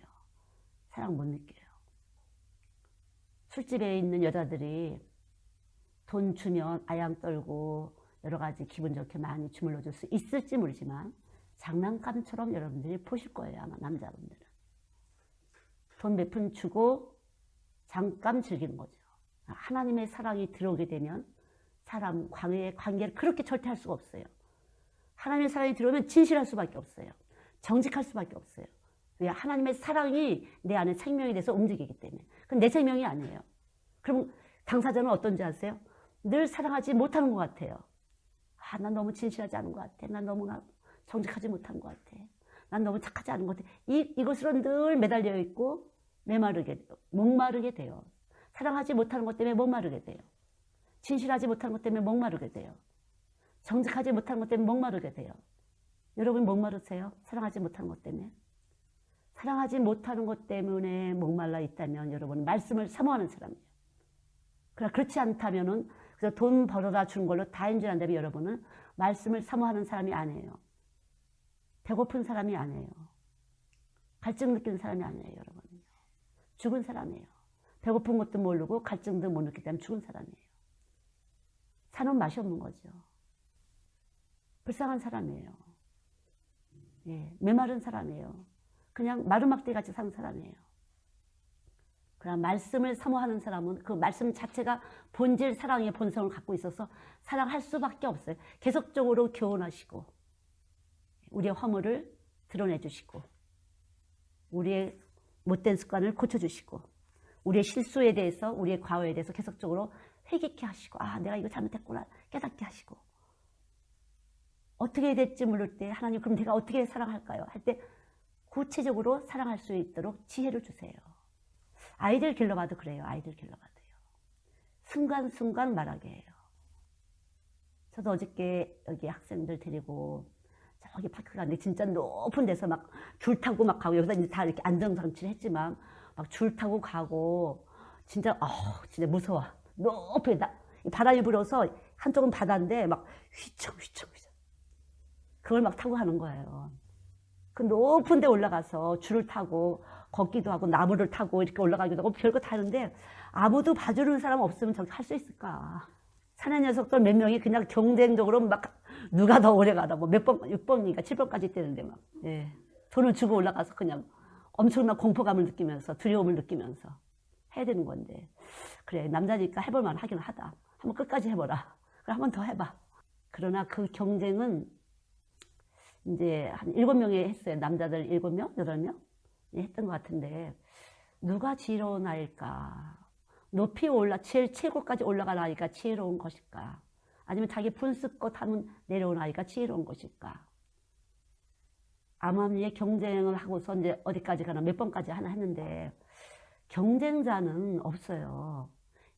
사랑 못 느껴요. 술집에 있는 여자들이 돈 주면 아양 떨고 여러 가지 기분 좋게 많이 주물러 줄 수 있을지 모르지만 장난감처럼 여러분들이 보실 거예요. 아마 남자분들은. 돈 몇 푼 주고 잠깐 즐기는 거죠. 하나님의 사랑이 들어오게 되면 사람과의 관계를 그렇게 절대 할 수가 없어요. 하나님의 사랑이 들어오면 진실할 수밖에 없어요. 정직할 수밖에 없어요. 왜? 하나님의 사랑이 내 안에 생명이 돼서 움직이기 때문에. 그럼 내 생명이 아니에요. 그럼 당사자는 어떤지 아세요? 늘 사랑하지 못하는 것 같아요. 난 너무 진실하지 않은 것 같아. 난 너무 정직하지 못한 것 같아. 난 너무 착하지 않은 것 같아. 이것으로 늘 매달려 있고 목마르게 돼요. 사랑하지 못하는 것 때문에 목마르게 돼요. 진실하지 못하는 것 때문에 목마르게 돼요. 정직하지 못하는 것 때문에 목마르게 돼요. 여러분 목마르세요? 사랑하지 못하는 것 때문에? 사랑하지 못하는 것 때문에 목말라 있다면 여러분은 말씀을 사모하는 사람이에요. 그러나 그렇지 않다면은 그래서 돈 벌어다 준 걸로 다 인정한다면 여러분은 말씀을 사모하는 사람이 아니에요. 배고픈 사람이 아니에요. 갈증 느끼는 사람이 아니에요, 여러분. 죽은 사람이에요. 배고픈 것도 모르고 갈증도 못 느끼기 때문에 죽은 사람이에요. 사는 맛이 없는 거죠. 불쌍한 사람이에요. 예, 메마른 사람이에요. 그냥 마루막대 같이 사는 사람이에요. 그러나 말씀을 사모하는 사람은 그 말씀 자체가 본질 사랑의 본성을 갖고 있어서 사랑할 수밖에 없어요. 계속적으로 교훈하시고 우리의 허물을 드러내 주시고 우리의 못된 습관을 고쳐주시고 우리의 실수에 대해서 우리의 과오에 대해서 계속적으로 회개케 하시고 내가 이거 잘못했구나 깨닫게 하시고 어떻게 될지 모를 때 하나님 그럼 내가 어떻게 사랑할까요? 할 때 구체적으로 사랑할 수 있도록 지혜를 주세요. 아이들 길러봐도 그래요. 아이들 길러봐도요. 순간순간 말하게 해요. 저도 어저께 여기 학생들 데리고 저기 파크 갔는데 진짜 높은 데서 막 줄 타고 막 가고 여기서 이제 다 이렇게 안전장치를 했지만 막 줄 타고 가고 진짜 진짜 무서워. 높이 바람이 불어서 한쪽은 바다인데 막 휘청휘청 그걸 막 타고 가는 거예요. 그 높은 데 올라가서 줄을 타고 걷기도 하고 나무를 타고 이렇게 올라가기도 하고 별거 다 하는데 아무도 봐주는 사람 없으면 저렇게 할 수 있을까? 사내 녀석들 몇 명이 그냥 경쟁적으로 막 누가 더 오래 가다 뭐 몇 번, 6번이니까 7번까지 뛰는데 막 돈을 주고 올라가서 그냥 엄청난 공포감을 느끼면서 두려움을 느끼면서 해야 되는 건데 그래 남자니까 해볼 만 하긴 하다. 한번 끝까지 해보라. 그래 한 번 더 해봐. 그러나 그 경쟁은 이제 한 7명이 했어요. 남자들 7명, 8명 했던 것 같은데 누가 지혜로운 아이일까? 높이 제일 최고까지 올라간 아이가 지혜로운 것일까? 아니면 자기 분수껏 하면 내려온 아이가 지혜로운 것일까? 암암리에 경쟁을 하고서 이제 어디까지 가나 몇 번까지 하나 했는데 경쟁자는 없어요.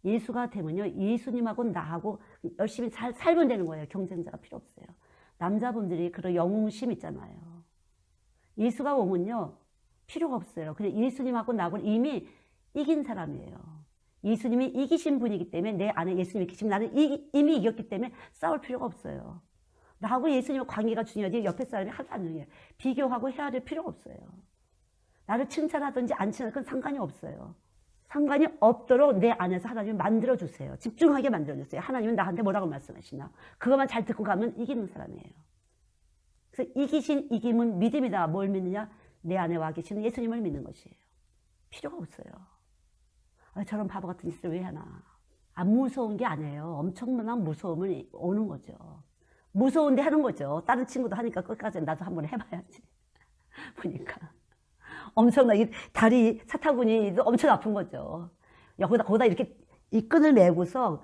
예수가 되면요, 예수님하고 나하고 열심히 살면 되는 거예요. 경쟁자가 필요 없어요. 남자분들이 그런 영웅심 있잖아요. 예수가 오면요, 필요가 없어요. 그냥 예수님하고 나하고는 이미 이긴 사람이에요. 예수님이 이기신 분이기 때문에 내 안에 예수님이 계시면 나는 이미 이겼기 때문에 싸울 필요가 없어요. 나하고 예수님의 관계가 중요하지 옆에 사람이 하나도 안 중요해요. 비교하고 해야 될 필요가 없어요. 나를 칭찬하든지 안 칭찬하든지 그건 상관이 없어요. 상관이 없도록 내 안에서 하나님을 만들어주세요. 집중하게 만들어주세요. 하나님은 나한테 뭐라고 말씀하시나. 그것만 잘 듣고 가면 이기는 사람이에요. 그래서 이기신 이김은 믿음이다. 뭘 믿느냐? 내 안에 와 계시는 예수님을 믿는 것이에요. 필요가 없어요. 저런 바보 같은 짓을 왜 하나. 안 무서운 게 아니에요. 엄청난 무서움을 오는 거죠. 무서운데 하는 거죠. 다른 친구도 하니까 끝까지 나도 한번 해봐야지. 보니까 엄청나게 다리 사타구니 엄청 아픈 거죠. 거기다 이렇게 이 끈을 메고서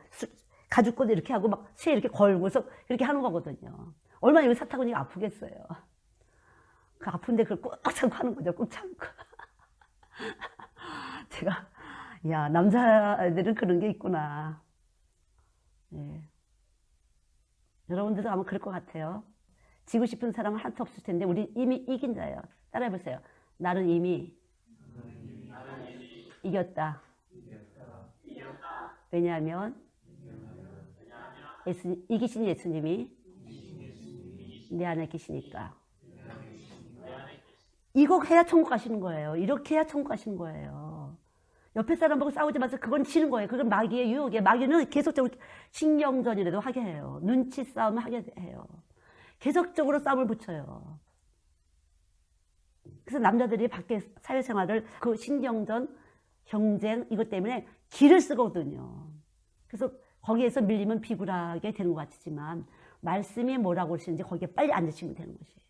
가죽끈을 이렇게 하고 막 쇠 이렇게 걸고서 이렇게 하는 거거든요. 얼마나 이 사타구니가 아프겠어요. 그 아픈데 그걸 꾹 참고 하는 거죠. 꾹 참고. 제가 야, 남자들은 그런 게 있구나. 네. 여러분들도 아마 그럴 것 같아요. 지고 싶은 사람은 하나도 없을 텐데 우리 이미 이긴 자예요. 따라해보세요. 나는 이미 이겼다. 왜냐하면 이기신 예수님이 내 안에 계시니까. 이거 해야 천국 가시는 거예요. 이렇게 해야 천국 가시는 거예요. 옆에 사람 보고 싸우지 마세요. 그건 치는 거예요. 그건 마귀의 유혹이에요. 마귀는 계속적으로 신경전이라도 하게 해요. 눈치 싸움을 하게 해요. 계속적으로 싸움을 붙여요. 그래서 남자들이 밖에 사회생활을 그 신경전, 경쟁 이것 때문에 기를 쓰거든요. 그래서 거기에서 밀리면 비굴하게 되는 것 같지만 말씀이 뭐라고 하시는지 거기에 빨리 앉으시면 되는 것이에요.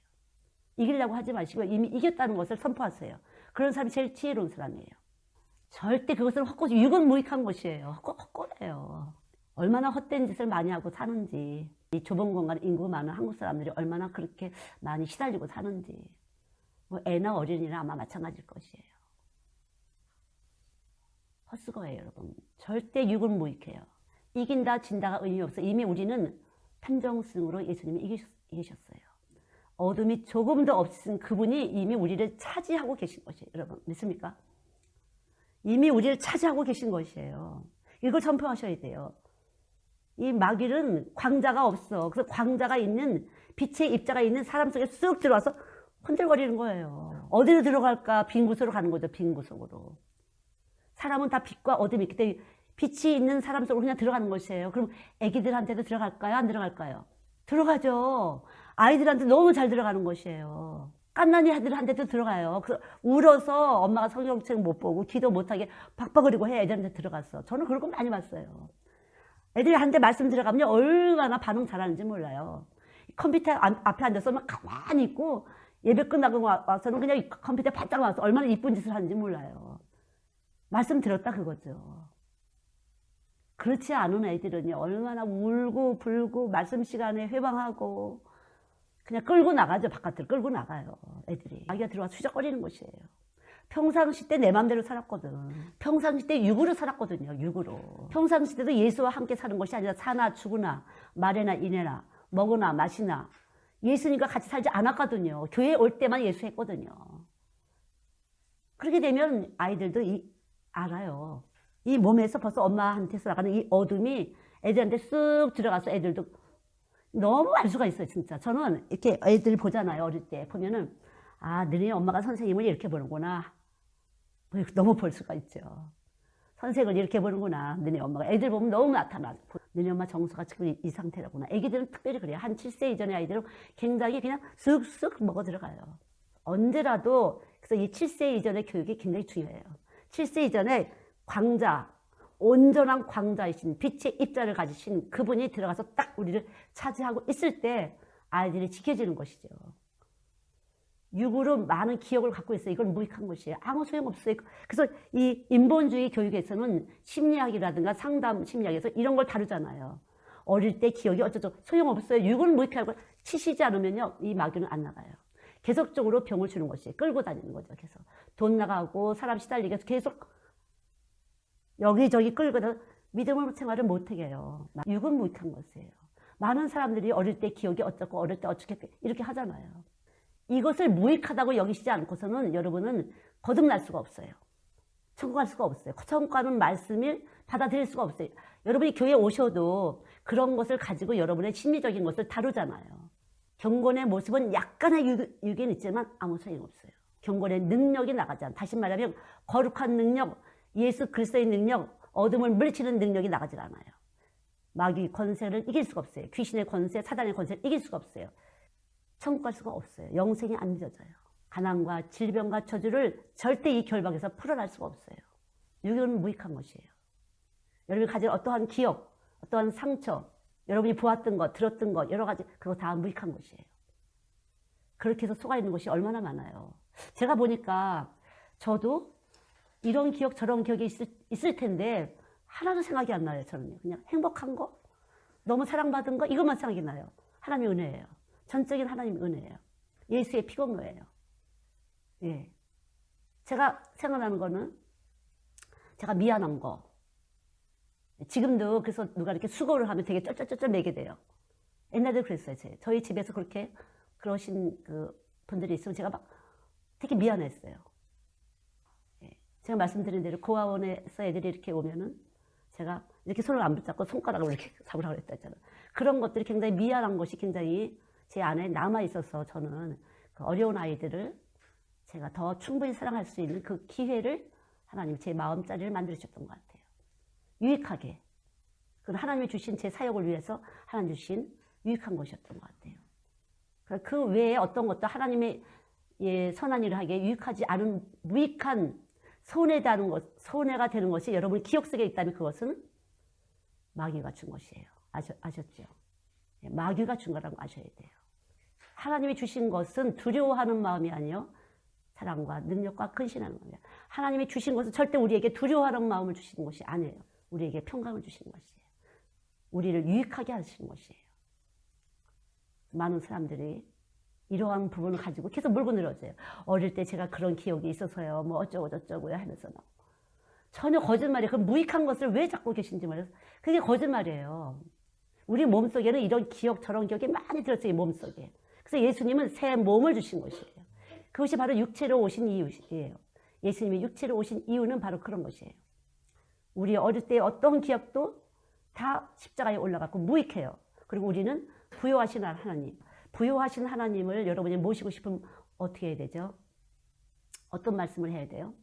이기려고 하지 마시고 이미 이겼다는 것을 선포하세요. 그런 사람이 제일 지혜로운 사람이에요. 절대 그것을 유근무익한 것이에요. 헛되요. 얼마나 헛된 짓을 많이 하고 사는지, 이 좁은 공간 인구 많은 한국 사람들이 얼마나 그렇게 많이 시달리고 사는지, 뭐 애나 어린이나 아마 마찬가지일 것이에요. 헛수고예요, 여러분. 절대 유근무익해요. 이긴다 진다가 의미 없어. 이미 우리는 판정승으로 예수님이 이기셨어요. 어둠이 조금도 없으신 그분이 이미 우리를 차지하고 계신 것이에요. 여러분 믿습니까? 이미 우리를 차지하고 계신 것이에요. 이걸 선포하셔야 돼요. 이 마귀는 광자가 없어. 그래서 광자가 있는 빛의 입자가 있는 사람 속에 쑥 들어와서 흔들거리는 거예요. 어디로 들어갈까? 빈 곳으로 가는 거죠. 빈 곳으로. 사람은 다 빛과 어둠이 있기 때문에 빛이 있는 사람 속으로 그냥 들어가는 것이에요. 그럼 애기들한테도 들어갈까요? 안 들어갈까요? 들어가죠. 아이들한테 너무 잘 들어가는 것이에요. 갓난이 아들한테도 들어가요. 그래서 울어서 엄마가 성경책 못 보고 기도 못하게 박박거리고 해 애들한테 들어갔어. 저는 그런 거 많이 봤어요. 애들이 한테 말씀 들어가면 얼마나 반응 잘하는지 몰라요. 컴퓨터 앞에 앉아서 막 가만히 있고 예배 끝나고 와서는 그냥 컴퓨터에 바짝 와서 얼마나 이쁜 짓을 하는지 몰라요. 말씀 들었다 그거죠. 그렇지 않은 애들은요 얼마나 울고 불고 말씀 시간에 회방하고 그냥 끌고 나가죠. 바깥으로 끌고 나가요. 애들이. 아기가 들어와서 휘적거리는 것이에요. 평상시 때 내 맘대로 살았거든. 평상시 때 육으로 살았거든요. 육으로. 평상시 때도 예수와 함께 사는 것이 아니라 사나 죽으나 말에나 이내나 먹으나 마시나 예수님과 같이 살지 않았거든요. 교회에 올 때만 예수 했거든요. 그렇게 되면 아이들도 알아요. 이 몸에서 벌써 엄마한테서 나가는 이 어둠이 애들한테 쑥 들어가서 애들도 너무 알 수가 있어요, 진짜. 저는 이렇게 애들 보잖아요, 어릴 때. 보면은, 아, 너네 엄마가 선생님을 이렇게 보는구나. 너무 볼 수가 있죠. 선생을 이렇게 보는구나. 너네 엄마가. 애들 보면 너무 나타나. 너네 엄마 정서가 지금 이 상태라구나. 애기들은 특별히 그래요. 한 7세 이전의 아이들은 굉장히 그냥 쑥쑥 먹어 들어가요. 언제라도, 그래서 이 7세 이전의 교육이 굉장히 중요해요. 7세 이전에 광자, 온전한 광자이신 빛의 입자를 가지신 그분이 들어가서 딱 우리를 차지하고 있을 때 아이들이 지켜지는 것이죠. 육으로 많은 기억을 갖고 있어요. 이건 무익한 것이에요. 아무 소용없어요. 그래서 이 인본주의 교육에서는 심리학이라든가 상담 심리학에서 이런 걸 다루잖아요. 어릴 때 기억이 어쩌죠. 소용없어요. 육은 무익하고 치시지 않으면요. 이 마귀는 안 나가요. 계속적으로 병을 주는 것이 끌고 다니는 거죠. 계속 돈 나가고 사람 시달리게 해서 계속 여기저기 끌고 다녀 믿음의 생활을 못하게 해요. 육은 무익한 것이에요. 많은 사람들이 어릴 때 기억이 어쩌고 어릴 때 어떻게 이렇게 하잖아요. 이것을 무익하다고 여기시지 않고서는 여러분은 거듭날 수가 없어요. 천국 갈 수가 없어요. 천국 가는 말씀을 받아들일 수가 없어요. 여러분이 교회에 오셔도 그런 것을 가지고 여러분의 심리적인 것을 다루잖아요. 경건의 모습은 약간의 유견이 있지만 아무 소용없어요. 경건의 능력이 나가지 않아요. 다시 말하면 거룩한 능력, 예수 그리스도의 능력, 어둠을 물리치는 능력이 나가질 않아요. 마귀 권세를 이길 수가 없어요. 귀신의 권세, 사단의 권세를 이길 수가 없어요. 천국 갈 수가 없어요. 영생이 안 믿어져요. 가난과 질병과 저주를 절대 이 결박에서 풀어낼 수가 없어요. 유교는 무익한 것이에요. 여러분이 가진 어떠한 기억, 어떠한 상처, 여러분이 보았던 것, 들었던 것, 여러 가지 그거 다 무익한 것이에요. 그렇게 해서 속아 있는 것이 얼마나 많아요. 제가 보니까 저도 이런 기억, 저런 기억이 있을 텐데 하나도 생각이 안 나요. 저는요. 그냥 행복한 거, 너무 사랑받은 거 이것만 생각이 나요. 하나님의 은혜예요. 전적인 하나님의 은혜예요. 예수의 피공로예요. 예. 제가 생각나는 거는 제가 미안한 거. 지금도 그래서 누가 이렇게 수고를 하면 되게 쩔쩔쩔쩔 매게 돼요. 옛날에도 그랬어요. 저희 집에서 그렇게 그러신 그 분들이 있으면 제가 막 되게 미안했어요. 예. 제가 말씀드린 대로 고아원에서 애들이 이렇게 오면은 제가 이렇게 손을 안 붙잡고 손가락으로 이렇게 잡으라고 했잖아요. 그런 것들이 굉장히 미안한 것이 굉장히 제 안에 남아있어서 저는 그 어려운 아이들을 제가 더 충분히 사랑할 수 있는 그 기회를 하나님 제 마음자리를 만들어주셨던 것 같아요. 유익하게. 그건 하나님이 주신 제 사역을 위해서 하나님 주신 유익한 것이었던 것 같아요. 그 외에 어떤 것도 하나님의 선한 일을 하기에 유익하지 않은 무익한 손해가 되는 것이 여러분 기억 속에 있다면 그것은 마귀가 준 것이에요. 아셨죠? 마귀가 준 거라는 거 아셔야 돼요. 하나님이 주신 것은 두려워하는 마음이 아니요 사랑과 능력과 근신하는 마음이에요. 하나님이 주신 것은 절대 우리에게 두려워하는 마음을 주시는 것이 아니에요. 우리에게 평강을 주시는 것이에요. 우리를 유익하게 하시는 것이에요. 많은 사람들이 이러한 부분을 가지고 계속 물고 늘어져요. 어릴 때 제가 그런 기억이 있어서요. 뭐 어쩌고 저쩌고요 하면서 전혀 거짓말이에요. 그 무익한 것을 왜 잡고 계신지 말해서 그게 거짓말이에요. 우리 몸속에는 이런 기억 저런 기억이 많이 들었어요. 이 몸속에. 그래서 예수님은 새 몸을 주신 것이에요. 그것이 바로 육체로 오신 이유예요. 예수님이 육체로 오신 이유는 바로 그런 것이에요. 우리 어릴 때의 어떤 기억도 다 십자가에 올라갔고 무익해요. 그리고 우리는 부요하신 하나님, 부요하신 하나님을 여러분이 모시고 싶으면 어떻게 해야 되죠? 어떤 말씀을 해야 돼요?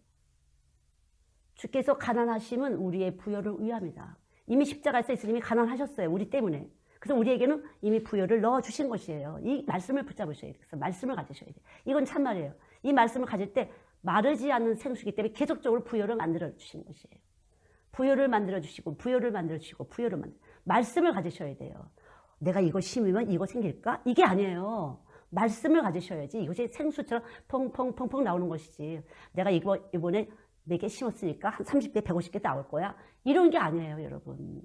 주께서 가난하심은 우리의 부요를 위함이다. 이미 십자가에서 예수님이 가난하셨어요. 우리 때문에. 그래서 우리에게는 이미 부요를 넣어주신 것이에요. 이 말씀을 붙잡으셔야 돼요. 그래서 말씀을 가지셔야 돼요. 이건 참말이에요. 이 말씀을 가질 때 마르지 않는 생수기 때문에 계속적으로 부요를 만들어주신 것이에요. 부요를 만들어주시고 부요를 만들어주시고 부요를 말씀을 가지셔야 돼요. 내가 이거 심으면 이거 생길까? 이게 아니에요. 말씀을 가지셔야지. 이것이 생수처럼 펑펑펑펑 나오는 것이지. 내가 이번에 4개 심었으니까 한 30개, 150개 나올 거야. 이런 게 아니에요, 여러분.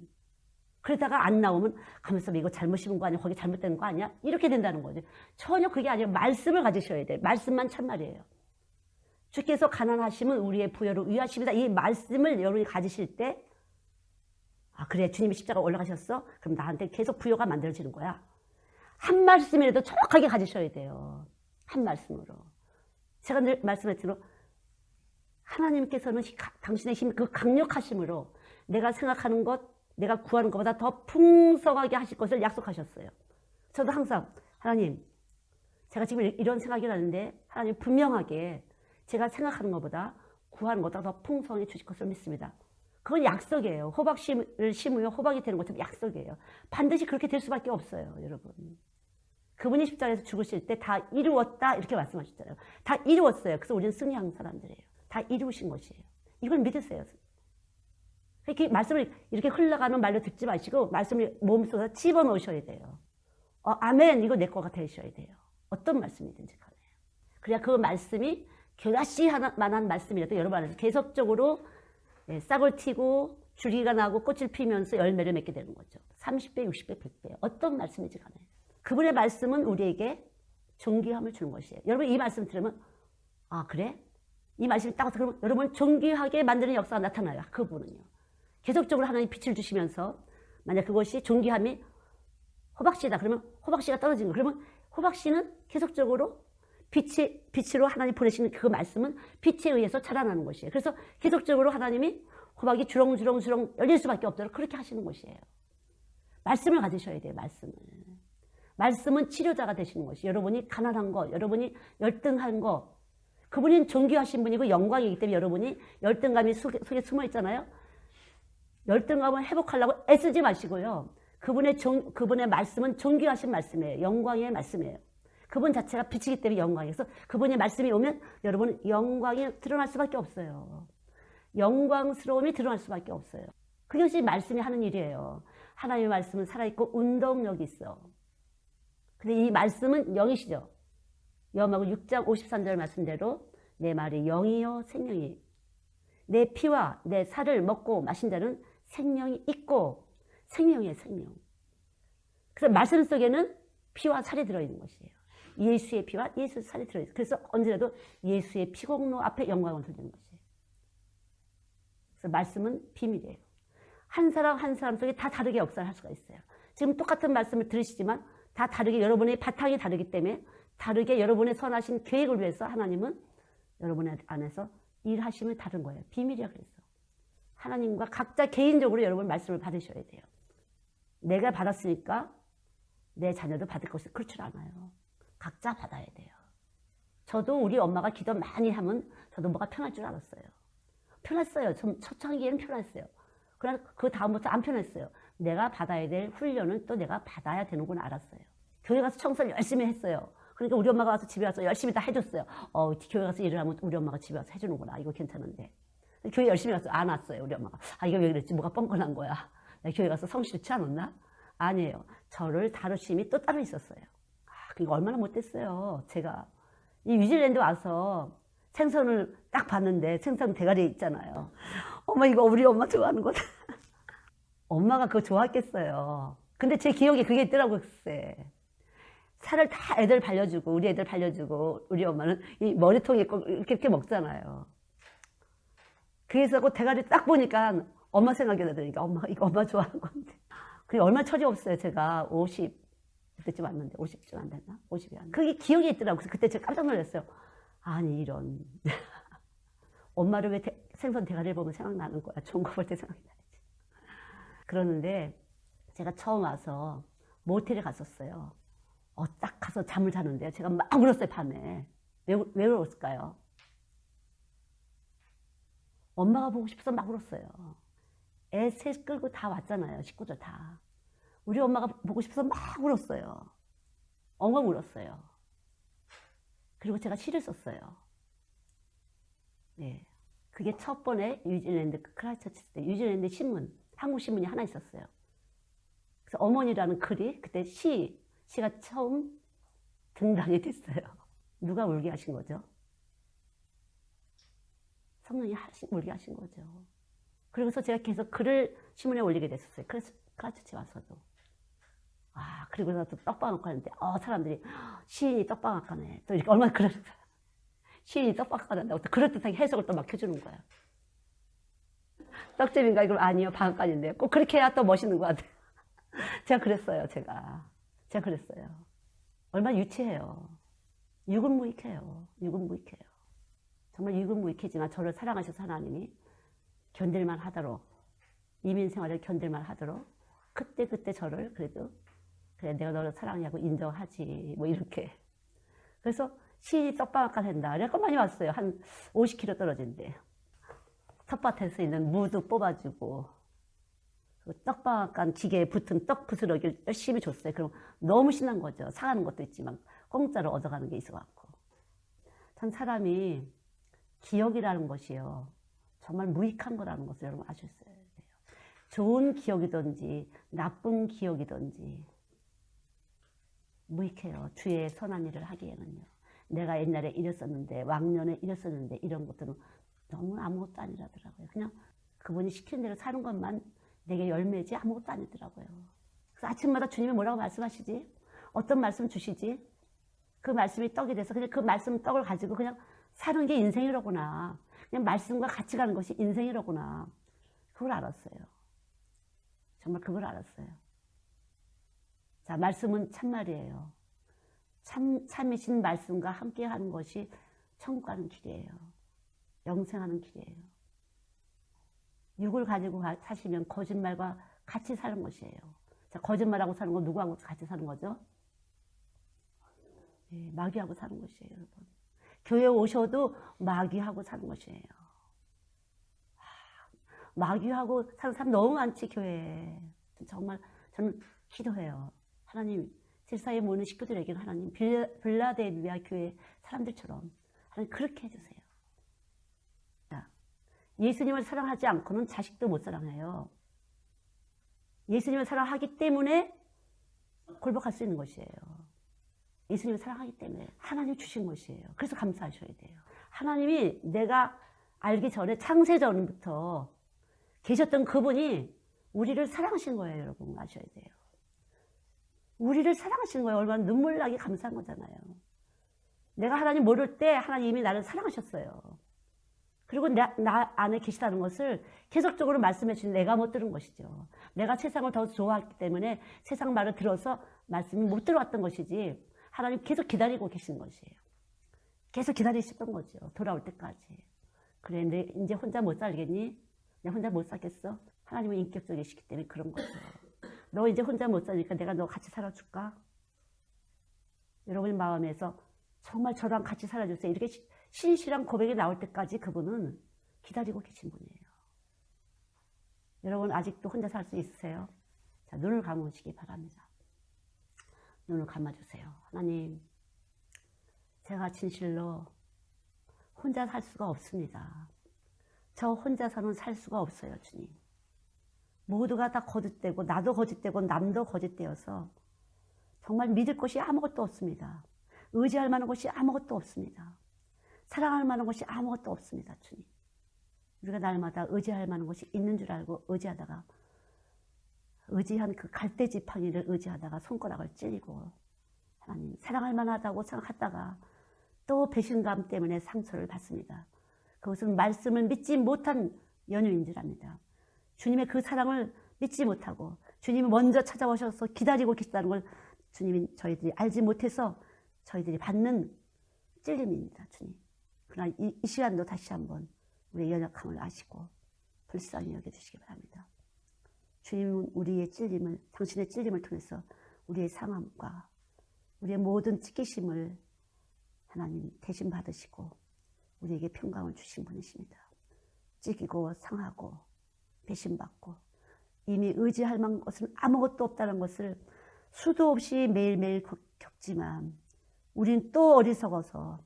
그러다가 안 나오면 가면서 이거 잘못 심은 거 아니야? 거기 잘못된 거 아니야? 이렇게 된다는 거죠. 전혀 그게 아니에요. 말씀을 가지셔야 돼요. 말씀만 참말이에요. 주께서 가난하시면 우리의 부요를 위하십니다. 이 말씀을 여러분이 가지실 때 아 그래 주님이 십자가 올라가셨어? 그럼 나한테 계속 부요가 만들어지는 거야. 한 말씀이라도 정확하게 가지셔야 돼요. 한 말씀으로. 제가 늘 말씀했지만 하나님께서는 당신의 힘, 그 강력하심으로 내가 생각하는 것, 내가 구하는 것보다 더 풍성하게 하실 것을 약속하셨어요. 저도 항상 하나님, 제가 지금 이런 생각이 나는데 하나님 분명하게 제가 생각하는 것보다 구하는 것보다 더 풍성하게 주실 것을 믿습니다. 그건 약속이에요. 호박씨를 심으면 호박이 되는 것처럼 약속이에요. 반드시 그렇게 될 수밖에 없어요, 여러분. 그분이 십자가에서 죽으실 때 다 이루었다 이렇게 말씀하셨잖아요. 다 이루었어요. 그래서 우리는 승리한 사람들이에요. 다 이루신 것이에요. 이걸 믿으세요. 이렇게 말씀을 이렇게 흘러가는 말로 듣지 마시고 말씀을 몸속에 집어넣으셔야 돼요. 아멘, 이거 내 거가 되셔야 돼요. 어떤 말씀이든지 간에. 그래야 그 말씀이 교다시할 만한 말씀이라도 여러분 안에서 계속적으로 싹을 튀고 줄기가 나고 꽃을 피면서 열매를 맺게 되는 거죠. 30배, 60배, 100배. 어떤 말씀인지 간에. 그분의 말씀은 우리에게 존귀함을 주는 것이에요. 여러분 이 말씀 들으면 그래? 이 말씀이 딱 들으면 여러분 존귀하게 만드는 역사가 나타나요. 그분은요. 계속적으로 하나님 빛을 주시면서 만약 그것이 존귀함이 호박씨다. 그러면 호박씨가 떨어진 거. 그러면 호박씨는 계속적으로 빛으로 하나님 보내시는 그 말씀은 빛에 의해서 자라나는 것이에요. 그래서 계속적으로 하나님이 호박이 주렁주렁 열릴 수밖에 없도록 그렇게 하시는 것이에요. 말씀을 가지셔야 돼요. 말씀을. 말씀은 치료자가 되시는 것이 여러분이 가난한 것, 여러분이 열등한 것, 그분은 존귀하신 분이고 영광이기 때문에 여러분이 열등감이 속에 숨어 있잖아요. 열등감을 회복하려고 애쓰지 마시고요. 그분의 말씀은 존귀하신 말씀이에요. 영광의 말씀이에요. 그분 자체가 빛이기 때문에 영광이어서 그분의 말씀이 오면 여러분은 영광이 드러날 수밖에 없어요. 영광스러움이 드러날 수밖에 없어요. 그것이 말씀이 하는 일이에요. 하나님의 말씀은 살아있고 운동력이 있어. 근데 이 말씀은 영이시죠. 요한복음 6장 53절 말씀대로 내 말이 영이요 생명이 내 피와 내 살을 먹고 마신 자는 생명이 있고 생명이에요. 생명. 그래서 말씀 속에는 피와 살이 들어있는 것이에요. 예수의 피와 예수의 살이 들어있어요. 그래서 언제라도 예수의 피공로 앞에 영광을 돌리는 것이에요. 그래서 말씀은 비밀이에요. 한 사람 한 사람 속에 다 다르게 역사를 할 수가 있어요. 지금 똑같은 말씀을 들으시지만 다 다르게 여러분의 바탕이 다르기 때문에 다르게 여러분의 선하신 계획을 위해서 하나님은 여러분의 안에서 일하심이 다른 거예요. 비밀이야. 그래서 하나님과 각자 개인적으로 여러분 말씀을 받으셔야 돼요. 내가 받았으니까 내 자녀도 받을 것이 그렇지 않아요. 각자 받아야 돼요. 저도 우리 엄마가 기도 많이 하면 저도 뭐가 편할 줄 알았어요. 편했어요. 초창기에는 편했어요. 그러나 그 다음부터 안 편했어요. 내가 받아야 될 훈련은 또 내가 받아야 되는구나 알았어요. 교회 가서 청소를 열심히 했어요. 그러니까 우리 엄마가 와서 집에 와서 열심히 다 해줬어요. 교회 가서 일을 하면 우리 엄마가 집에 와서 해주는구나. 이거 괜찮은데. 교회 열심히 가서 안 왔어요. 우리 엄마가. 이거 왜 그랬지? 뭐가 뻔뻔한 거야. 내가 교회 가서 성실히 취하놨나? 아니에요. 저를 다루심이 또 따로 있었어요. 그러니까 얼마나 못됐어요. 제가. 이 뉴질랜드 와서 생선을 딱 봤는데 생선 대가리 있잖아요. 어머 이거 우리 엄마 좋아하는 거다. 엄마가 그거 좋아했겠어요. 근데 제 기억에 그게 있더라고요. 글쎄. 살을 다 애들 발려주고 우리 애들 발려주고 우리 엄마는 이 머리통에 꼭 이렇게 먹잖아요. 그래서 그 대가리 딱 보니까 엄마 생각이 나더니까 엄마 이거 엄마 좋아하는 건데. 그게 얼마 철이 없어요. 제가 50 그때쯤 왔는데 50쯤 안 됐나? 50이 안 됐나? 그게 기억이 있더라고요. 그래서 그때 제가 깜짝 놀랐어요. 아니 이런 엄마를 왜 생선 대가리를 보면 생각나는 거야. 좋은 거 볼 때 생각나지. 그러는데 제가 처음 와서 모텔에 갔었어요. 딱 가서 잠을 자는데 제가 막 울었어요. 밤에. 왜 울었을까요? 엄마가 보고 싶어서 막 울었어요. 애 셋 끌고 다 왔잖아요. 식구들 다. 우리 엄마가 보고 싶어서 막 울었어요. 엉엉 울었어요. 그리고 제가 시를 썼어요. 네. 그게 첫 번에 뉴질랜드 크라이처치 때 뉴질랜드 신문, 한국 신문이 하나 있었어요. 그래서 어머니라는 글이 그때 시가 처음 등장이 됐어요. 누가 울게 하신 거죠? 성령이 울게 하신 거죠. 그러면서 제가 계속 글을 신문에 올리게 됐었어요. 크라이처치 와서도. 그리고 나서 떡방학과 하는데, 사람들이, 시인이 떡방학과네. 또 이렇게 얼마나 그러는 거야. 시인이 떡방학과 한다고 또 그럴듯하게 해석을 또 막 해주는 거야. 떡집인가? 이걸 아니요, 방학과인데. 꼭 그렇게 해야 또 멋있는 것 같아요. 제가 그랬어요, 제가 그랬어요. 얼마나 유치해요. 유근무익해요. 정말 유근무익해지만 저를 사랑하셔서 하나님이 견딜만 하도록, 이민 생활을 견딜만 하도록, 그때 저를 그래도, 그래, 내가 너를 사랑하고 인정하지, 뭐 이렇게. 그래서 시인이 떡방학과 된다. 그래서 많이 왔어요. 한 50km 떨어진데. 텃밭에서 있는 무도 뽑아주고, 떡방학과 기계에 붙은 떡 부스러기를 열심히 줬어요. 그럼 너무 신난 거죠. 사가는 것도 있지만 공짜로 얻어가는 게 있어갖고. 참 사람이 기억이라는 것이요. 정말 무익한 거라는 것을 여러분 아셨어야 돼요. 좋은 기억이든지 나쁜 기억이든지 무익해요. 주의 선한 일을 하기에는요. 내가 옛날에 이랬었는데, 왕년에 이랬었는데, 이런 것들은 너무 아무것도 아니라더라고요. 그냥 그분이 시키는 대로 사는 것만 내게 열매지 아무것도 아니더라고요. 그래서 아침마다 주님이 뭐라고 말씀하시지? 어떤 말씀 주시지? 그 말씀이 떡이 돼서 그냥 그 말씀 떡을 가지고 그냥 사는 게 인생이로구나. 그냥 말씀과 같이 가는 것이 인생이로구나. 그걸 알았어요. 정말 그걸 알았어요. 자, 말씀은 참말이에요. 참이신 말씀과 함께 하는 것이 천국 가는 길이에요. 영생하는 길이에요. 육을 가지고 사시면 거짓말과 같이 사는 것이에요. 자, 거짓말하고 사는 건 누구하고 같이 사는 거죠? 네, 마귀하고 사는 것이에요, 여러분. 교회 오셔도 마귀하고 사는 것이에요. 마귀하고 사는 사람 너무 많지, 교회에. 정말 저는 기도해요. 하나님, 세상에 모이는 식구들에게는 하나님, 빌라델비아 교회 사람들처럼 하나님 그렇게 해주세요. 자, 예수님을 사랑하지 않고는 자식도 못 사랑해요. 예수님을 사랑하기 때문에 굴복할 수 있는 것이에요. 예수님을 사랑하기 때문에 하나님 주신 것이에요. 그래서 감사하셔야 돼요. 하나님이 내가 알기 전에 창세 전부터 계셨던 그분이 우리를 사랑하신 거예요. 여러분 아셔야 돼요. 우리를 사랑하신 거예요. 얼마나 눈물 나게 감사한 거잖아요. 내가 하나님 모를 때 하나님이 나를 사랑하셨어요. 그리고 나 안에 계시다는 것을 계속적으로 말씀해 주신 내가 못 들은 것이죠. 내가 세상을 더 좋아했기 때문에 세상 말을 들어서 말씀이 못 들어왔던 것이지 하나님 계속 기다리고 계신 것이에요. 계속 기다리셨던 거죠. 돌아올 때까지. 그래, 내 이제 혼자 못 살겠니? 내가 혼자 못 살겠어? 하나님은 인격적이시기 때문에 그런 거죠. 너 이제 혼자 못 사니까 내가 너 같이 살아줄까? 여러분 마음에서 정말 저랑 같이 살아주세요. 이렇게 신실한 고백이 나올 때까지 그분은 기다리고 계신 분이에요. 여러분 아직도 혼자 살 수 있으세요? 자, 눈을 감으시기 바랍니다. 눈을 감아주세요. 하나님, 제가 진실로 혼자 살 수가 없습니다. 저 혼자서는 살 수가 없어요, 주님. 모두가 다 거짓되고 나도 거짓되고 남도 거짓되어서 정말 믿을 것이 아무것도 없습니다. 의지할 만한 것이 아무것도 없습니다. 사랑할 만한 것이 아무것도 없습니다, 주님. 우리가 날마다 의지할 만한 것이 있는 줄 알고 의지하다가 의지한 그 갈대지팡이를 의지하다가 손가락을 찔리고 하나님 사랑할 만하다고 생각하다가 또 배신감 때문에 상처를 받습니다. 그것은 말씀을 믿지 못한 연유인 줄 압니다. 주님의 그 사랑을 믿지 못하고 주님이 먼저 찾아오셔서 기다리고 계시다는 걸 주님이 저희들이 알지 못해서 저희들이 받는 찔림입니다. 주님. 그러나 이 시간도 다시 한번 우리의 연약함을 아시고 불쌍히 여겨주시기 바랍니다. 주님은 우리의 찔림을, 당신의 찔림을 통해서 우리의 상함과 우리의 모든 찢기심을 하나님 대신 받으시고 우리에게 평강을 주신 분이십니다. 찢기고 상하고 배신받고 이미 의지할 만한 것은 아무것도 없다는 것을 수도 없이 매일매일 겪지만 우린 또 어리석어서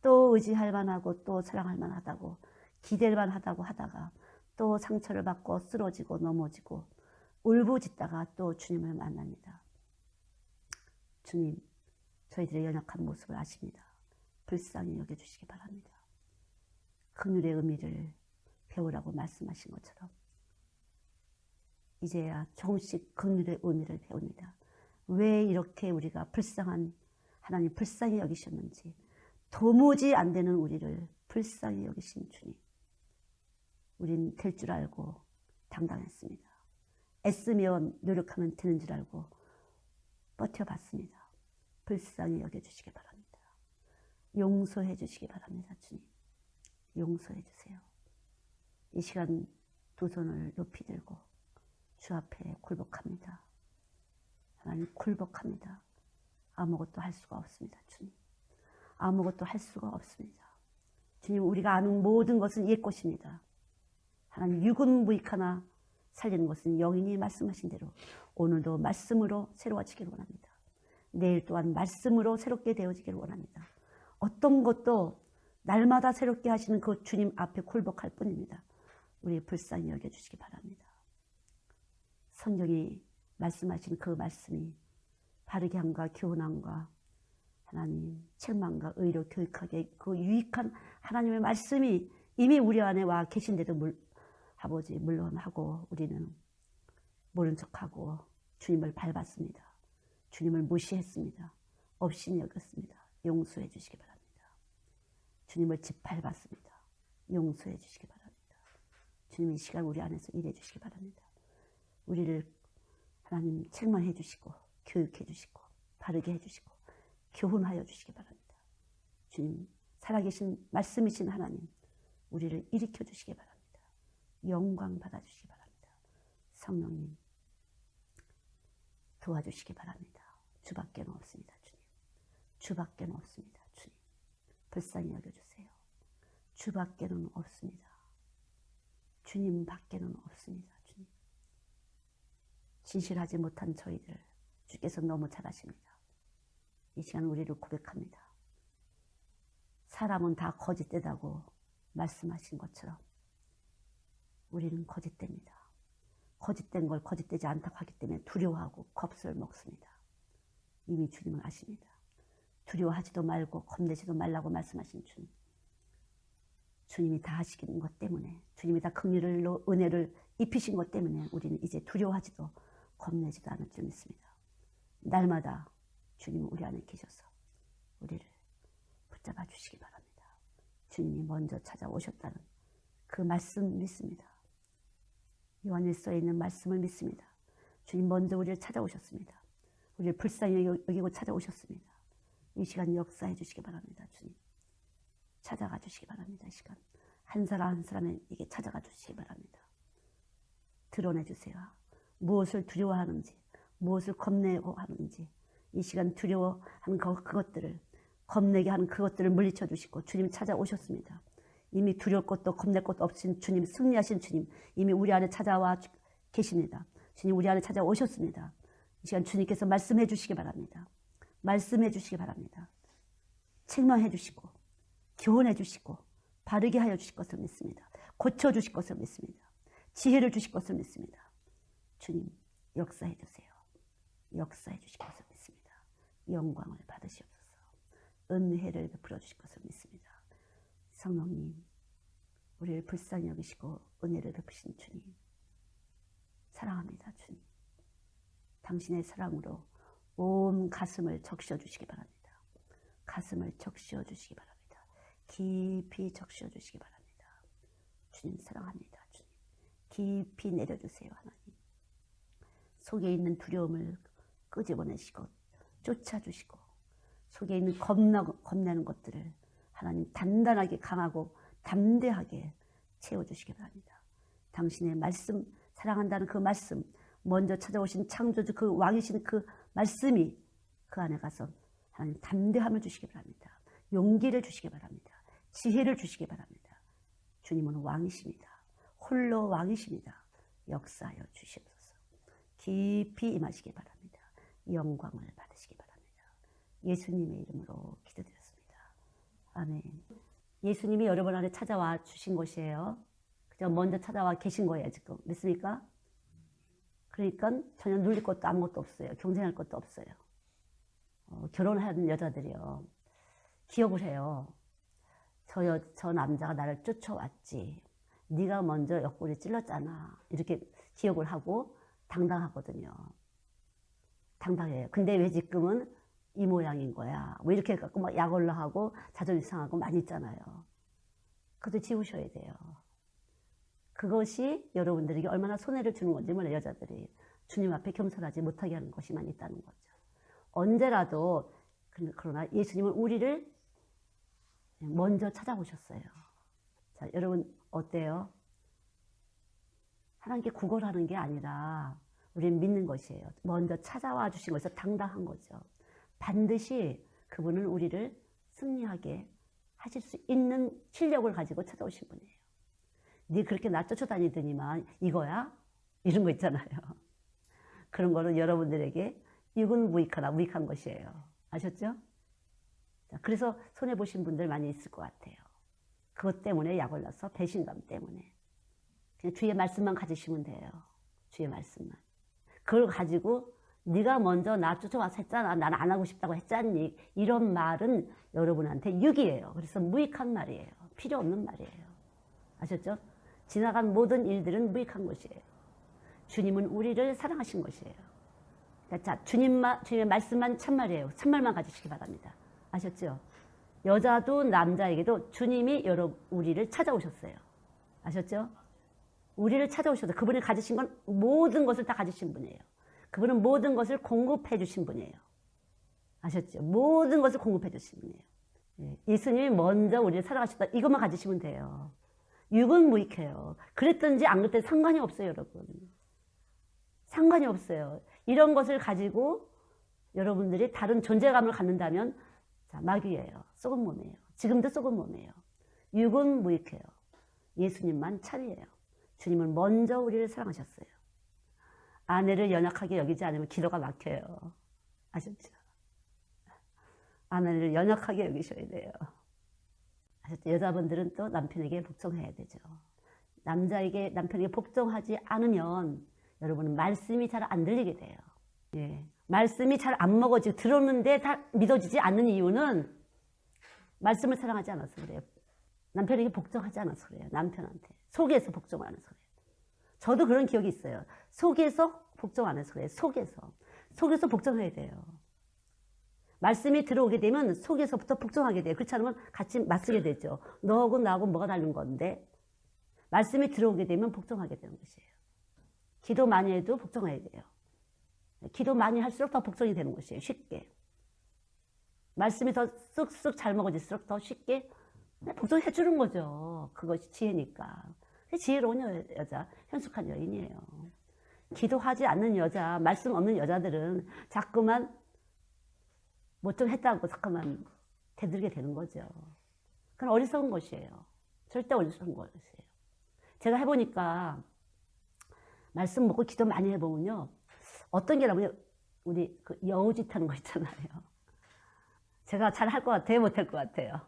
또 의지할 만하고 또 사랑할 만하다고 기댈 만하다고 하다가 또 상처를 받고 쓰러지고 넘어지고 울부짖다가 또 주님을 만납니다. 주님, 저희들의 연약한 모습을 아십니다. 불쌍히 여겨주시기 바랍니다. 긍휼의 의미를 배우라고 말씀하신 것처럼 이제야 조금씩 긍휼의 의미를 배웁니다. 왜 이렇게 우리가 불쌍한 하나님 불쌍히 여기셨는지 도무지 안 되는 우리를 불쌍히 여기신 주님. 우린 될 줄 알고 당당했습니다. 애쓰며 노력하면 되는 줄 알고 버텨봤습니다. 불쌍히 여겨주시기 바랍니다. 용서해 주시기 바랍니다. 주님. 용서해 주세요. 이 시간 두 손을 높이 들고 주 앞에 굴복합니다. 하나님 굴복합니다. 아무것도 할 수가 없습니다. 주님. 아무것도 할 수가 없습니다. 주님, 우리가 아는 모든 것은 옛 것입니다. 하나님 육은 무익하나 살리는 것은 영인이 말씀하신 대로 오늘도 말씀으로 새로워지기를 원합니다. 내일 또한 말씀으로 새롭게 되어지기를 원합니다. 어떤 것도 날마다 새롭게 하시는 그 주님 앞에 굴복할 뿐입니다. 우리 불쌍히 여겨주시기 바랍니다. 성경이 말씀하신 그 말씀이 바르게 함과 교훈함과 하나님 책망과 의로 교육하게 그 유익한 하나님의 말씀이 이미 우리 안에 와 계신데도 아버지 물론 하고 우리는 모른 척하고 주님을 밟았습니다. 주님을 무시했습니다. 없인 여겼습니다. 용서해 주시기 바랍니다. 주님을 짓밟았습니다. 용서해 주시기 바랍니다. 주님 이 시간 우리 안에서 일해 주시기 바랍니다. 우리를 하나님 책망해 주시고 교육해 주시고 바르게 해 주시고 교훈하여 주시기 바랍니다. 주님 살아계신 말씀이신 하나님 우리를 일으켜 주시기 바랍니다. 영광 받아 주시기 바랍니다. 성령님 도와주시기 바랍니다. 주밖에는 없습니다. 주님 주밖에는 없습니다. 주님 불쌍히 여겨주세요. 주밖에는 없습니다. 주님 밖에는 없습니다. 주님 진실하지 못한 저희들 주께서 너무 잘 아십니다. 이 시간 우리를 고백합니다. 사람은 다 거짓되다고 말씀하신 것처럼 우리는 거짓됩니다. 거짓된 걸 거짓되지 않다고 하기 때문에 두려워하고 겁을 먹습니다. 이미 주님은 아십니다. 두려워하지도 말고 겁내지도 말라고 말씀하신 주님. 주님이 다 하시는 것 때문에 주님이 다 긍휼로 은혜를 입히신 것 때문에 우리는 이제 두려워하지도 겁내지도 않을 줄 믿습니다. 날마다 주님은 우리 안에 계셔서 우리를 붙잡아 주시기 바랍니다. 주님이 먼저 찾아오셨다는 그 말씀 믿습니다. 요한일서에 있는 말씀을 믿습니다. 주님 먼저 우리를 찾아오셨습니다. 우리를 불쌍히 여기고 찾아오셨습니다. 이 시간 역사해 주시기 바랍니다. 주님 찾아가 주시기 바랍니다. 이 시간 한 사람 한 사람에게 찾아가 주시기 바랍니다. 드러내 주세요. 무엇을 두려워하는지 무엇을 겁내고 하는지 이 시간 두려워하는 그것들을 겁내게 하는 그것들을 물리쳐 주시고 주님 찾아오셨습니다. 이미 두려울 것도 겁낼 것도 없으신 주님, 승리하신 주님 이미 우리 안에 찾아와 계십니다. 주님 우리 안에 찾아오셨습니다. 이 시간 주님께서 말씀해 주시기 바랍니다. 말씀해 주시기 바랍니다. 책망해 주시고 교훈해 주시고 바르게 하여 주실 것을 믿습니다. 고쳐 주실 것을 믿습니다. 지혜를 주실 것을 믿습니다. 주님 역사해 주세요. 역사해 주실 것을 믿습니다. 영광을 받으시옵소서. 은혜를 베풀어 주실 것을 믿습니다. 성령님 우리를 불쌍히 여기시고 은혜를 베푸신 주님 사랑합니다. 주님 당신의 사랑으로 온 가슴을 적셔 주시기 바랍니다. 가슴을 적셔 주시기 바랍니다. 깊이 적셔 주시기 바랍니다. 주님 사랑합니다. 주님 깊이 내려주세요. 하나님 속에 있는 두려움을 끄집어내시고 쫓아주시고 속에 있는 겁내는 것들을 하나님 단단하게 강하고 담대하게 채워주시기 바랍니다. 당신의 말씀 사랑한다는 그 말씀 먼저 찾아오신 창조주 그 왕이신 그 말씀이 그 안에 가서 하나님 담대함을 주시기 바랍니다. 용기를 주시기 바랍니다. 지혜를 주시기 바랍니다. 주님은 왕이십니다. 홀로 왕이십니다. 역사하여 주시옵소서. 깊이 임하시기 바랍니다. 영광을 받으시기 바랍니다. 예수님의 이름으로 기도드렸습니다. 아멘. 예수님이 여러분 안에 찾아와 주신 것이에요. 그저 먼저 찾아와 계신 거예요. 지금 믿습니까? 그러니까 전혀 눌릴 것도 아무것도 없어요. 경쟁할 것도 없어요. 결혼하는 여자들이요. 기억을 해요. 저 남자가 나를 쫓아왔지. 네가 먼저 옆구리 찔렀잖아. 이렇게 기억을 하고 당당하거든요. 당당해요. 근데 왜 지금은 이 모양인 거야. 왜 이렇게 갖고 막 약올라 하고 자존심 상하고 많이 있잖아요. 그것도 지우셔야 돼요. 그것이 여러분들에게 얼마나 손해를 주는 건지 몰라요. 여자들이 주님 앞에 겸손하지 못하게 하는 것이 많이 있다는 거죠. 언제라도 그러나 예수님은 우리를 먼저 찾아오셨어요. 자, 여러분 어때요? 하나님께 구걸하는 게 아니라 우리는 믿는 것이에요. 먼저 찾아와 주신 것에서 당당한 거죠. 반드시 그분은 우리를 승리하게 하실 수 있는 실력을 가지고 찾아오신 분이에요. 네 그렇게 나 쫓아다니더니만 이거야? 이런 거 있잖아요. 그런 거는 여러분들에게 유익한 것이에요. 아셨죠? 자, 그래서 손해보신 분들 많이 있을 것 같아요. 그것 때문에 약 올라서 배신감 때문에. 그냥 주의 말씀만 가지시면 돼요. 주의 말씀만. 그걸 가지고 네가 먼저 나 쫓아와서 했잖아. 난 안 하고 싶다고 했잖니. 이런 말은 여러분한테 유기예요. 그래서 무익한 말이에요. 필요 없는 말이에요. 아셨죠? 지나간 모든 일들은 무익한 것이에요. 주님은 우리를 사랑하신 것이에요. 자, 주님의 말씀만 참말이에요. 참말만 가지시기 바랍니다. 아셨죠? 여자도 남자에게도 주님이 우리를 찾아오셨어요. 아셨죠? 우리를 찾아오셔서 그분이 가지신 건 모든 것을 다 가지신 분이에요. 그분은 모든 것을 공급해 주신 분이에요. 아셨죠? 모든 것을 공급해 주신 분이에요. 예수님이 먼저 우리를 사랑하셨다. 이것만 가지시면 돼요. 육은 무익해요. 그랬든지 안 그랬든지 상관이 없어요, 여러분. 상관이 없어요. 이런 것을 가지고 여러분들이 다른 존재감을 갖는다면 자, 마귀예요. 썩은 몸이에요. 지금도 썩은 몸이에요. 육은 무익해요. 예수님만 참이에요. 주님은 먼저 우리를 사랑하셨어요. 아내를 연약하게 여기지 않으면 기도가 막혀요. 아셨죠? 아내를 연약하게 여기셔야 돼요. 아셨죠? 여자분들은 또 남편에게 복종해야 되죠. 남편에게 복종하지 않으면 여러분은 말씀이 잘 안 들리게 돼요. 예. 말씀이 잘 안 먹어지고 들었는데 다 믿어지지 않는 이유는 말씀을 사랑하지 않아서 그래요. 남편에게 복종하지 않아서 그래요. 남편한테. 속에서 복종 안 해서 그래요. 저도 그런 기억이 있어요. 속에서 복종 안 해서 그래요. 속에서 복종해야 돼요. 말씀이 들어오게 되면 속에서부터 복종하게 돼요. 그렇지 않으면 같이 맞서게 되죠. 너하고 나하고 뭐가 다른 건데 말씀이 들어오게 되면 복종하게 되는 것이에요. 기도 많이 해도 복종해야 돼요. 기도 많이 할수록 더 복종이 되는 것이에요. 쉽게. 말씀이 더 쓱쓱 잘 먹어질수록 더 쉽게 복종해 주는 거죠. 그것이 지혜니까. 지혜로운 여자, 현숙한 여인이에요. 기도하지 않는 여자, 말씀 없는 여자들은 자꾸만 뭐 좀 했다고 자꾸만 대들게 되는 거죠. 그건 어리석은 것이에요. 절대 어리석은 것이에요. 제가 해보니까 말씀 먹고 기도 많이 해보면요. 어떤 게라면 우리 그 여우짓 하는 거 있잖아요. 제가 잘 할 것 같아요? 못할 것 같아요?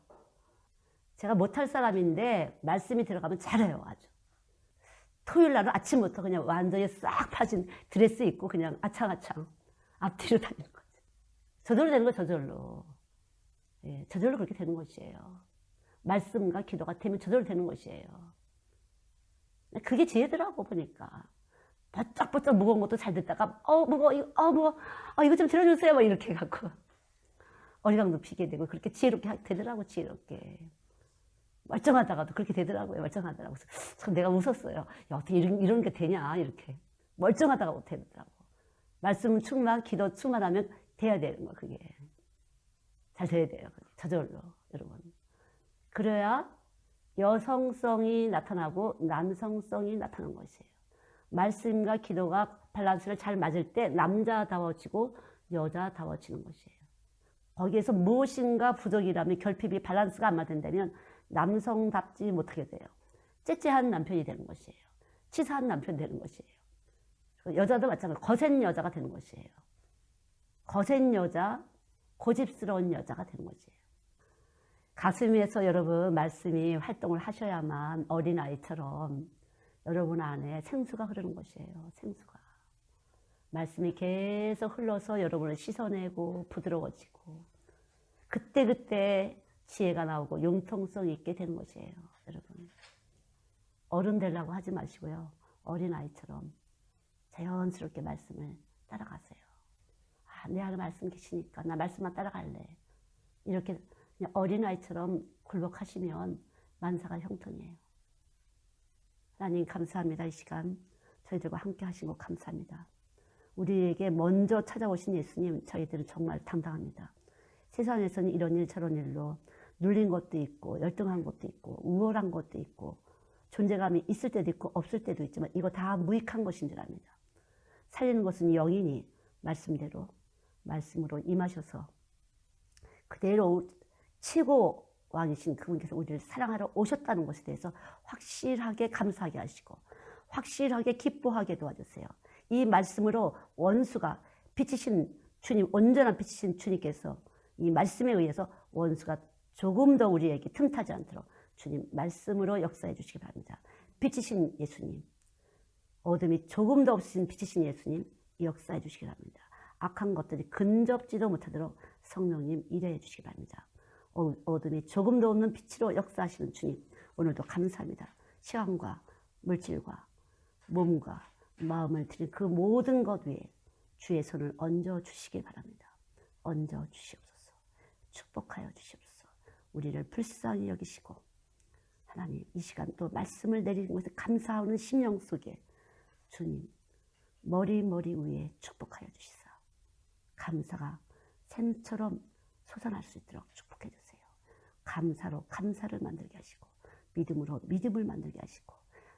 제가 못할 사람인데 말씀이 들어가면 잘해요. 아주. 토요일 날은 아침부터 그냥 완전히 싹 파진 드레스 입고 그냥 아창아창 앞뒤로 다니는 거죠. 저절로 되는 거 저절로. 예, 저절로 그렇게 되는 것이에요. 말씀과 기도가 되면 저절로 되는 것이에요. 그게 지혜더라고 보니까. 바짝바짝 무거운 것도 잘 듣다가 무거워 이거 좀 들어주세요 막 이렇게 해갖고 어리광도 피게 되고 그렇게 지혜롭게 되더라고. 지혜롭게 멀쩡하다가도 그렇게 되더라고요. 멀쩡하더라고. 참 내가 웃었어요. 야, 어떻게 이런 게 되냐 이렇게 멀쩡하다가 되더라고. 말씀 충만 기도 충만하면 돼야 되는 거. 그게 잘 돼야 돼요. 저절로 여러분. 그래야 여성성이 나타나고 남성성이 나타나는 것이에요. 말씀과 기도가 밸런스를 잘 맞을 때 남자다워지고 여자다워지는 것이에요. 거기에서 무엇인가 부족이라면 결핍이 밸런스가 안 맞는다면 남성답지 못하게 돼요. 째째한 남편이 되는 것이에요. 치사한 남편이 되는 것이에요. 여자도 마찬가지로 거센 여자가 되는 것이에요. 거센 여자, 고집스러운 여자가 되는 것이에요. 가슴에서 여러분 말씀이 활동을 하셔야만 어린아이처럼 여러분 안에 생수가 흐르는 것이에요. 생수가. 말씀이 계속 흘러서 여러분을 씻어내고 부드러워지고 그때그때 지혜가 나오고 융통성이 있게 되는 것이에요. 여러분. 어른 되려고 하지 마시고요. 어린아이처럼 자연스럽게 말씀을 따라가세요. 내 안에 말씀 계시니까 나 말씀만 따라갈래. 이렇게 그냥 어린아이처럼 굴복하시면 만사가 형통이에요. 하나님 감사합니다. 이 시간 저희들과 함께 하신 거 감사합니다. 우리에게 먼저 찾아오신 예수님 저희들은 정말 당당합니다. 세상에서는 이런 일 저런 일로 눌린 것도 있고 열등한 것도 있고 우월한 것도 있고 존재감이 있을 때도 있고 없을 때도 있지만 이거 다 무익한 것인 줄 압니다. 살리는 것은 영이니 말씀대로 말씀으로 임하셔서 그대로 최고 왕이신 그분께서 우리를 사랑하러 오셨다는 것에 대해서 확실하게 감사하게 하시고 확실하게 기뻐하게 도와주세요. 이 말씀으로 원수가 빛이신 주님, 온전한 빛이신 주님께서 이 말씀에 의해서 원수가 조금 더 우리에게 틈타지 않도록 주님 말씀으로 역사해 주시기 바랍니다. 빛이신 예수님, 어둠이 조금 더 없으신 빛이신 예수님, 역사해 주시기 바랍니다. 악한 것들이 근접지도 못하도록 성령님 일해 주시기 바랍니다. 어둠이 조금도 없는 빛으로 역사하시는 주님, 오늘도 감사합니다. 시간과 물질과 몸과 마음을 드린 그 모든 것 위에 주의 손을 얹어 주시기 바랍니다. 얹어 주시옵소서. 축복하여 주시옵소서. 우리를 불쌍히 여기시고 하나님 이 시간 또 말씀을 내리는 것에 감사하는 심령 속에 주님 머리 위에 축복하여 주시사 감사가 샘처럼 솟아날 수 있도록 축복해 주세요. 감사로 감사를 만들게 하시고 믿음으로 믿음을 만들게 하시고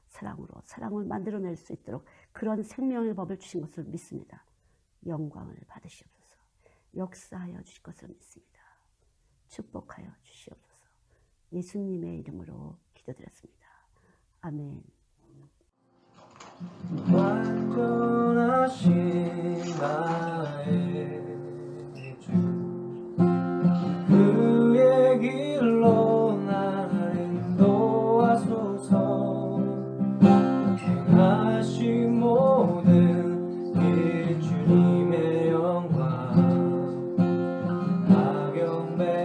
사랑으로 사랑을 만들어낼 수 있도록 그런 생명의 법을 주신 것을 믿습니다. 영광을 받으시옵소서. 역사하여 주실 것을 믿습니다. 축복하여 주시옵소서. 예수님의 이름으로 기도드렸습니다. 아멘. 완전하신 나의 주 그의 길로 나를 인도하소서 행하신 모든 일 주님의 영광 다 경배합니다.